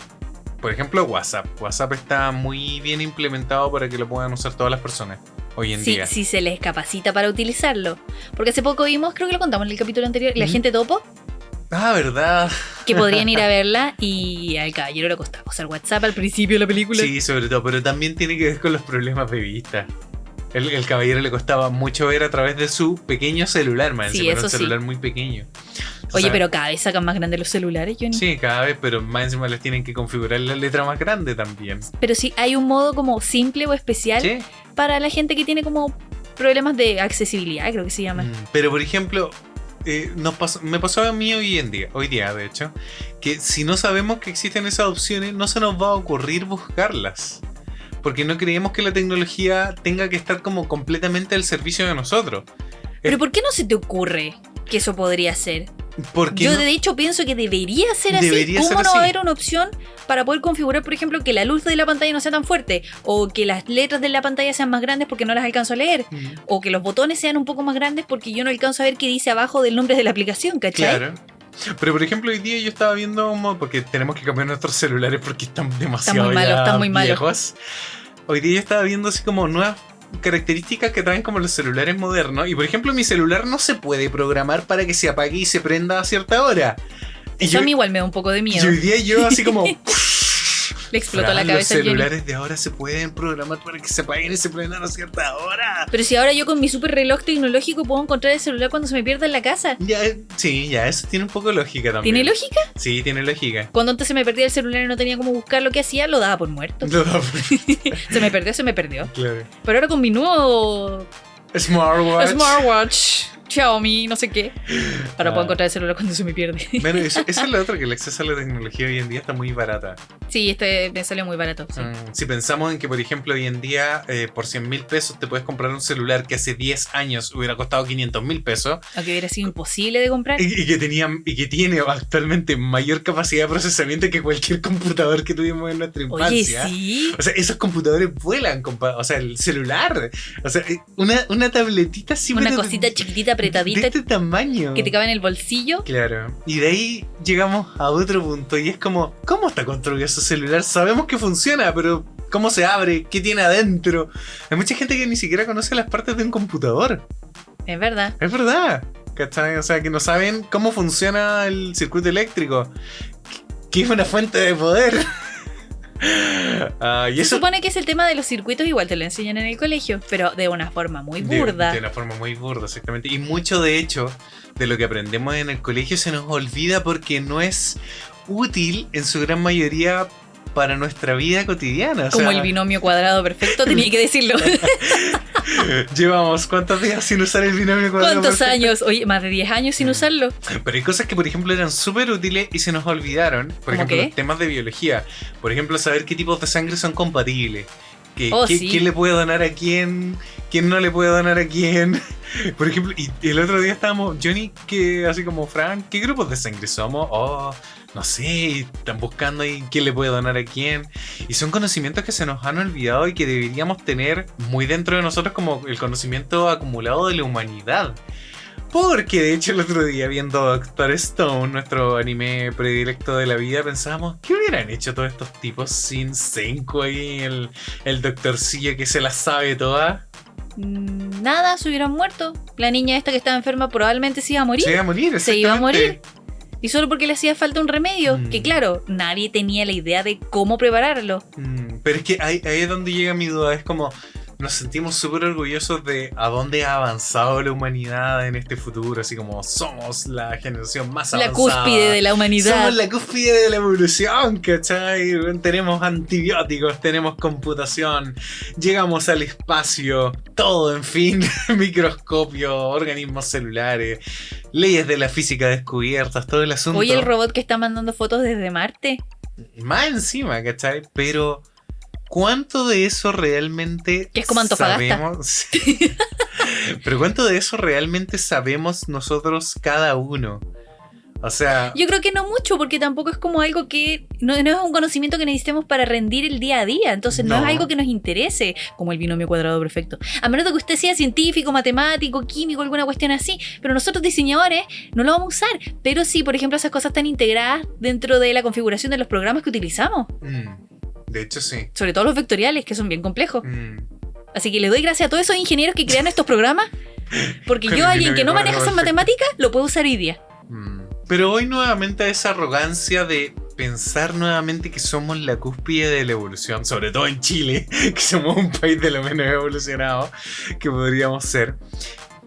Por ejemplo, WhatsApp. WhatsApp está muy bien implementado para que lo puedan usar todas las personas hoy en día. Sí, se les capacita para utilizarlo. Porque hace poco vimos, creo que lo contamos en el capítulo anterior, la gente topo. ¿Verdad? Que podrían ir a verla y al caballero le costaba usar WhatsApp al principio de la película. Sí, sobre todo, pero también tiene que ver con los problemas de vista. El caballero le costaba mucho ver a través de su pequeño celular, man. Sí, eso un celular muy pequeño. Oye, pero cada vez sacan más grandes los celulares, Johnny. Sí, cada vez, pero más encima les tienen que configurar la letra más grande también. Pero sí, hay un modo como simple o especial Sí. para la gente que tiene como problemas de accesibilidad, creo que se llama. Pero por ejemplo, me pasó a mí hoy día de hecho, que si no sabemos que existen esas opciones, no se nos va a ocurrir buscarlas. Porque no creemos que la tecnología tenga que estar como completamente al servicio de nosotros. Pero ¿por qué no se te ocurre que eso podría ser? Porque Yo no- de hecho pienso que debería ser así. Debería ¿Cómo ser no va a así. haber una opción para poder configurar, por ejemplo, que la luz de la pantalla no sea tan fuerte? O que las letras de la pantalla sean más grandes porque no las alcanzo a leer. O que los botones sean un poco más grandes porque yo no alcanzo a ver qué dice abajo del nombre de la aplicación, ¿cachai? Claro. Pero por ejemplo hoy día yo estaba viendo porque tenemos que cambiar nuestros celulares porque están demasiado muy malos, ya están muy malos. viejos. Hoy día yo estaba viendo así como nuevas características que traen como los celulares modernos. Y por ejemplo mi celular no se puede programar para que se apague y se prenda a cierta hora. Y Eso a mí igual me da un poco de y miedo. hoy día yo así como... Le explotó Fran, la cabeza a los Johnny. celulares de ahora se pueden programar para que se apaguen y se prendan a cierta hora. Pero si ahora yo con mi super reloj tecnológico puedo encontrar el celular cuando se me pierda en la casa. Ya, sí, ya, eso tiene un poco de lógica también. ¿Tiene lógica? Sí, tiene lógica. Cuando antes se me perdía el celular y no tenía cómo buscar lo que hacía, lo daba por muerto. Lo da- Se me perdió. claro. Pero ahora con mi nuevo Smartwatch. smartwatch, Xiaomi, no sé qué, ahora puedo Ah. encontrar el celular cuando se me pierde. Bueno, eso es lo otro, que el acceso a la tecnología hoy en día está muy barata. Sí, este me salió muy barato. Sí. Si pensamos en que, por ejemplo, hoy en día por 100.000 pesos te puedes comprar un celular que hace 10 años hubiera costado 500.000 pesos Aunque hubiera sido imposible de comprar. y que tiene actualmente mayor capacidad de procesamiento que cualquier computador que tuvimos en nuestra Oye, infancia. sí. O sea, esos computadores vuelan, o sea, el celular. O sea, una tabletita así, Una pero cosita chiquitita, apretadita, de este tamaño. que te cabe en el bolsillo. Claro. Y de ahí llegamos a otro punto y es como, ¿cómo está construido ese celular? Sabemos que funciona, pero ¿cómo se abre? ¿Qué tiene adentro? Hay mucha gente que ni siquiera conoce las partes de un computador. Es verdad. Es verdad. ¿Cachai? O sea, que no saben cómo funciona el circuito eléctrico. Que es una fuente de poder. Y Se eso supone que es el tema de los circuitos, igual te lo enseñan en el colegio, pero de una forma muy burda. De una forma muy burda, exactamente. Y mucho, de hecho, de lo que aprendemos en el colegio se nos olvida porque no es útil en su gran mayoría para nuestra vida cotidiana. O Como sea, el binomio cuadrado perfecto, tenía que decirlo. llevamos ¿cuántos días sin usar el binomio cuadrado ¿Cuántos perfecto? años? Oye, más de 10 años sin usarlo. Pero hay cosas que, por ejemplo, eran súper útiles y se nos olvidaron. Por ¿Cómo ejemplo, qué? los temas de biología. Por ejemplo, saber qué tipos de sangre son compatibles. Oh, sí. ¿Quién le puede donar a quién? ¿Quién no le puede donar a quién? Por ejemplo, y el otro día estábamos, Johnny, que así como Fran, ¿qué grupos de sangre somos? Oh, no sé, y están buscando ahí quién le puede donar a quién. Y son conocimientos que se nos han olvidado y que deberíamos tener muy dentro de nosotros como el conocimiento acumulado de la humanidad. Porque de hecho el otro día viendo Doctor Stone, nuestro anime predilecto de la vida, pensábamos, ¿qué hubieran hecho todos estos tipos sin Senku ahí, el doctorcillo que se las sabe todas? Nada, se hubieran muerto. La niña esta que estaba enferma probablemente se iba a morir. Se iba a morir, Se iba a exactamente. Y solo porque le hacía falta un remedio. Que claro, nadie tenía la idea de cómo prepararlo. Pero es que ahí es donde llega mi duda, es como... Nos sentimos súper orgullosos de a dónde ha avanzado la humanidad en este futuro, así como somos la generación más La avanzada. cúspide de la humanidad. Somos la cúspide de la evolución, ¿cachai? Tenemos antibióticos, tenemos computación, llegamos al espacio, todo, en fin, microscopio, organismos celulares, leyes de la física descubiertas, todo el asunto. Oye, el robot que está mandando fotos desde Marte. Más encima, ¿cachai? Pero... ¿cuánto de eso realmente Que es como Antofagasta. sabemos? Sí. Pero ¿cuánto de eso realmente sabemos nosotros cada uno? O sea... Yo creo que no mucho, porque tampoco es como algo que... No es un conocimiento que necesitemos para rendir el día a día. Entonces no No. es algo que nos interese, como el binomio cuadrado perfecto. A menos de que usted sea científico, matemático, químico, alguna cuestión así. Pero nosotros diseñadores no lo vamos a usar. Pero sí, por ejemplo, esas cosas están integradas dentro de la configuración de los programas que utilizamos. de hecho, sí. Sobre todo los vectoriales, que son bien complejos. Así que le doy gracias a todos esos ingenieros que crean estos programas. Porque Con yo, el alguien que no binomio maneja esas cuadrado matemáticas, lo puedo usar hoy día. Pero hoy nuevamente esa arrogancia de pensar nuevamente que somos la cúspide de la evolución, sobre todo en Chile, que somos un país de lo menos evolucionado que podríamos ser.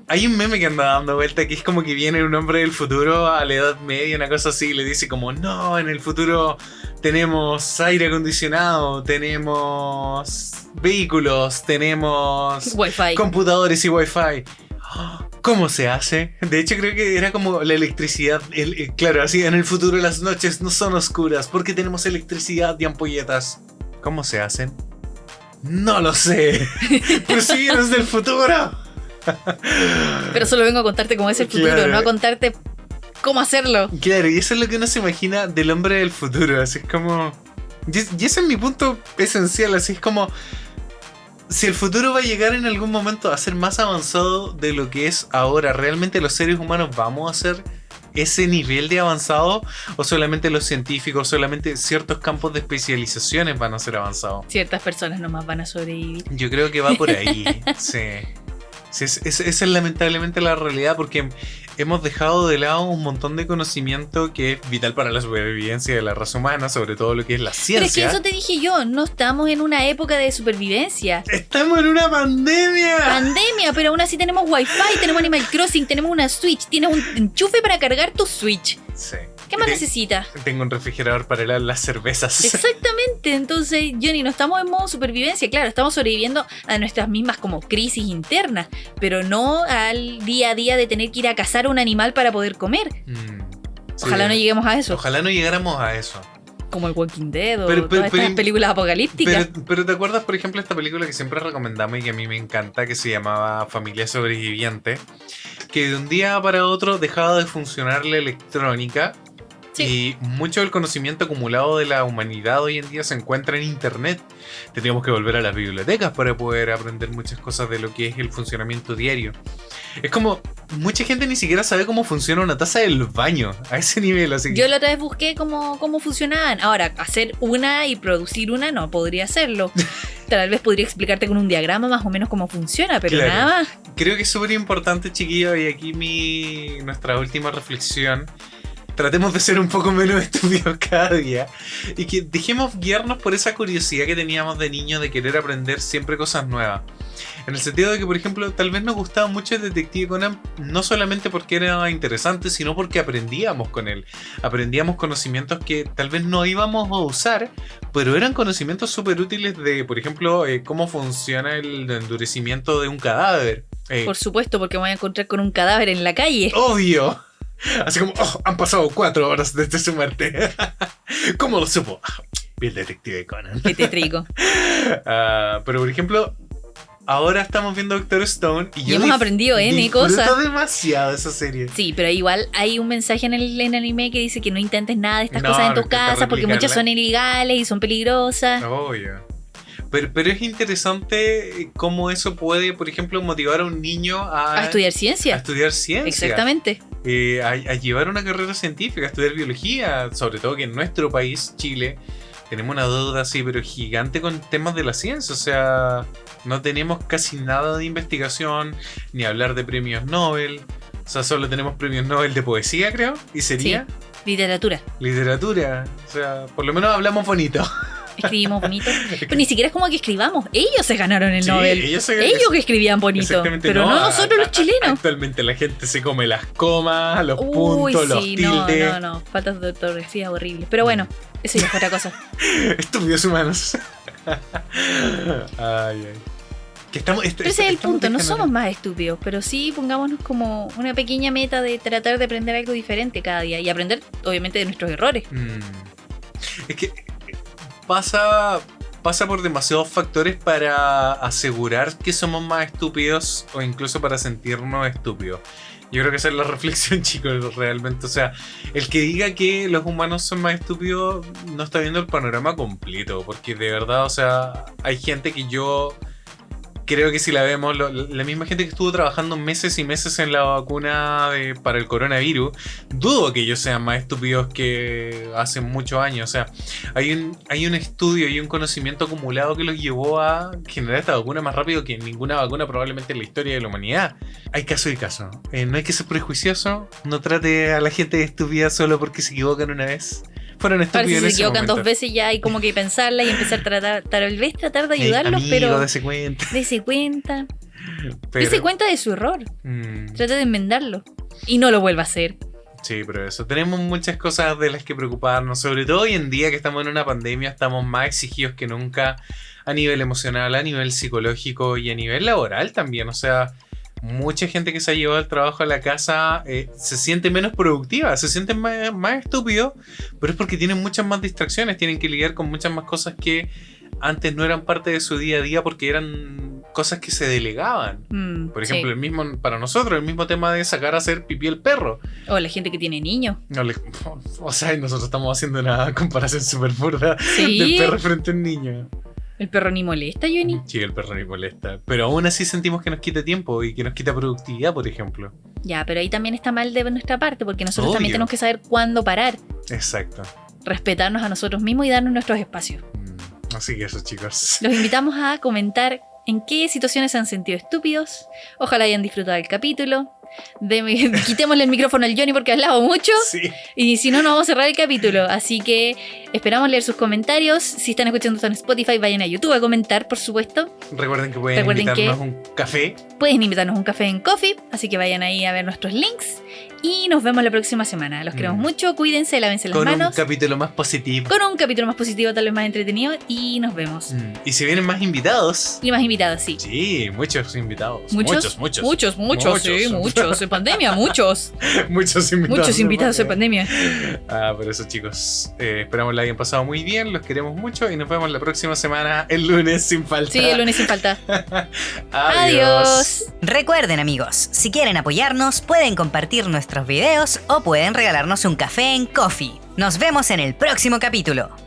Hay un meme que anda dando vuelta que es como que viene un hombre del futuro a la Edad Media, una cosa así, y le dice como, no, en el futuro tenemos aire acondicionado, tenemos vehículos, tenemos Wi-Fi. computadores y wifi. ¿Cómo se hace? De hecho creo que era como la electricidad. Claro, así en el futuro las noches no son oscuras porque tenemos electricidad y ampolletas. ¿Cómo se hacen? No lo sé. Pero si vienes del futuro. Pero solo vengo a contarte cómo es el futuro, Claro. no a contarte cómo hacerlo. Claro, y eso es lo que uno se imagina del hombre del futuro. Así es como... Y ese es mi punto esencial. Así es como... Si el futuro va a llegar en algún momento a ser más avanzado de lo que es ahora, ¿realmente los seres humanos vamos a ser ese nivel de avanzado? ¿O solamente los científicos, solamente ciertos campos de especializaciones van a ser avanzados? Ciertas personas nomás van a sobrevivir. Yo creo que va por ahí, sí. Sí, esa es lamentablemente la realidad, porque hemos dejado de lado un montón de conocimiento que es vital para la supervivencia de la raza humana, sobre todo lo que es la Pero es que ciencia. eso te dije yo, no estamos en una época de supervivencia. ¡Estamos en una pandemia! Pandemia, pero aún así tenemos Wi-Fi, tenemos Animal Crossing, tenemos una Switch, tienes un enchufe para cargar tu Switch. Sí. ¿Qué más necesitas? Tengo un refrigerador para helar las cervezas. Exactamente, entonces Johnny, no estamos en modo supervivencia, claro, estamos sobreviviendo a nuestras mismas como crisis internas, pero no al día a día de tener que ir a cazar un animal para poder comer. Sí. Ojalá no lleguemos a eso, Ojalá no llegáramos a eso. como el Walking Dead o Pero- todas estas películas apocalípticas. Pero ¿te acuerdas, por ejemplo, esta película que siempre recomendamos y que a mí me encanta, que se llamaba Familia Sobreviviente? Que de un día para otro dejaba de funcionar la electrónica. Sí. Y mucho del conocimiento acumulado de la humanidad hoy en día se encuentra en internet. Teníamos que volver a las bibliotecas para poder aprender muchas cosas de lo que es el funcionamiento diario. Es como, mucha gente ni siquiera sabe cómo funciona una taza del baño, a ese nivel. Así que- Yo la otra vez busqué cómo funcionaban. Ahora, hacer una y producir una no podría hacerlo. Tal vez podría explicarte con un diagrama más o menos cómo funciona, pero Claro. nada más. Creo que es súper importante, chiquillos, y aquí nuestra última reflexión. Tratemos de ser un poco menos estúpidos cada día y que dejemos guiarnos por esa curiosidad que teníamos de niños de querer aprender siempre cosas nuevas. En el sentido de que, por ejemplo, tal vez nos gustaba mucho el Detective Conan, no solamente porque era interesante, sino porque aprendíamos con él. Aprendíamos conocimientos que tal vez no íbamos a usar, pero eran conocimientos súper útiles de, por ejemplo, cómo funciona el endurecimiento de un cadáver. Por supuesto, porque me voy a encontrar con un cadáver en la calle. Obvio. Así como, han pasado 4 horas desde su muerte. ¿Cómo lo supo? El Detective Conan. Qué tétrico. Pero por ejemplo, ahora estamos viendo Doctor Stone y Y hemos aprendido N cosas. Disfruto demasiado esa serie. Sí, pero igual hay un mensaje en el anime que dice que no intentes nada de estas No, cosas en no tu intenta casa porque muchas son ilegales y son peligrosas. Obvio. Pero es interesante cómo eso puede, por ejemplo, motivar a un niño A estudiar a ciencia. estudiar ciencia. Exactamente. A llevar una carrera científica, a estudiar biología, sobre todo que en nuestro país, Chile, tenemos una deuda así, pero gigante con temas de la ciencia. O sea, no tenemos casi nada de investigación, ni hablar de premios Nobel. O sea, solo tenemos premios Nobel de poesía, creo, y sería Literatura. literatura. O sea, por lo menos hablamos bonito. Escribimos bonito. Pero ni siquiera es como que escribamos. Ellos se ganaron el Sí, Nobel. ellos Que escribían bonito. Exactamente, Pero no nosotros los chilenos. Actualmente la gente se come las comas, los Uy, puntos, los sí, tildes. no. Faltas de ortografía horribles. Pero bueno, eso ya es otra cosa. Estúpidos humanos. Ay. Que estamos, Pero ese es el estamos punto, no dejando- somos más estúpidos, pero sí pongámonos como una pequeña meta de tratar de aprender algo diferente cada día y aprender, obviamente, de nuestros errores. Es que pasa por demasiados factores para asegurar que somos más estúpidos o incluso para sentirnos estúpidos. Yo creo que esa es la reflexión, chicos, realmente. O sea, el que diga que los humanos son más estúpidos no está viendo el panorama completo, porque de verdad, o sea, hay gente que yo creo que si la vemos, la misma gente que estuvo trabajando meses y meses en la vacuna para el coronavirus, dudo que ellos sean más estúpidos que hace muchos años. O sea, hay un estudio y un conocimiento acumulado que los llevó a generar esta vacuna más rápido que ninguna vacuna probablemente en la historia de la humanidad. Hay caso y caso. No hay que ser prejuicioso. No trate a la gente de estúpida solo porque se equivocan una vez. Fueron Ahora estúpidos si en se ese equivocan momento. 2 veces ya hay como que pensarla y empezar a tratar de ayudarlos, Amigo, pero dese cuenta. dése cuenta. Dese cuenta de su error. Trate de enmendarlo. Y no lo vuelva a hacer. Sí, pero eso. Tenemos muchas cosas de las que preocuparnos. Sobre todo hoy en día que estamos en una pandemia, estamos más exigidos que nunca a nivel emocional, a nivel psicológico y a nivel laboral también. O sea, mucha gente que se ha llevado el trabajo a la casa se siente menos productiva, se siente más estúpido, pero es porque tienen muchas más distracciones, tienen que lidiar con muchas más cosas que antes no eran parte de su día a día porque eran cosas que se delegaban. Por ejemplo, para nosotros, el mismo tema de sacar a hacer pipí el perro. O la gente que tiene niños. O sea, nosotros estamos haciendo una comparación súper burda Sí. del perro frente al niño. El perro ni molesta, Johnny. Sí, el perro ni molesta. Pero aún así sentimos que nos quita tiempo y que nos quita productividad, por ejemplo. Ya, pero ahí también está mal de nuestra parte, porque nosotros Obvio. también tenemos que saber cuándo parar, Exacto. respetarnos a nosotros mismos y darnos nuestros espacios. Así que eso, chicos. Los invitamos a comentar en qué situaciones se han sentido estúpidos. Ojalá hayan disfrutado del capítulo. Quitémosle el micrófono al Johnny porque ha hablado mucho. Sí. Y si no, nos vamos a cerrar el capítulo. Así que esperamos leer sus comentarios. Si están escuchando esto en Spotify, vayan a YouTube a comentar, por supuesto. Recuerden que pueden invitarnos un café. Pueden invitarnos un café en Coffee. Así que vayan ahí a ver nuestros links. Y nos vemos la próxima semana. Los queremos mucho. Cuídense, lávense las Con manos. un capítulo más positivo. Con un capítulo más positivo, tal vez más entretenido. Y nos vemos. Y si vienen más invitados. Y más invitados, sí. Sí, muchos invitados. Muchos. Sí, muchos. En pandemia, muchos. Muchos invitados. Muchos invitados en pandemia. Por eso, chicos, esperamos la hayan pasado muy bien, los queremos mucho y nos vemos la próxima semana, el lunes sin falta. Sí, el lunes sin falta. Adiós. Recuerden, amigos, si quieren apoyarnos, pueden compartir nuestros videos o pueden regalarnos un café en Coffee. Nos vemos en el próximo capítulo.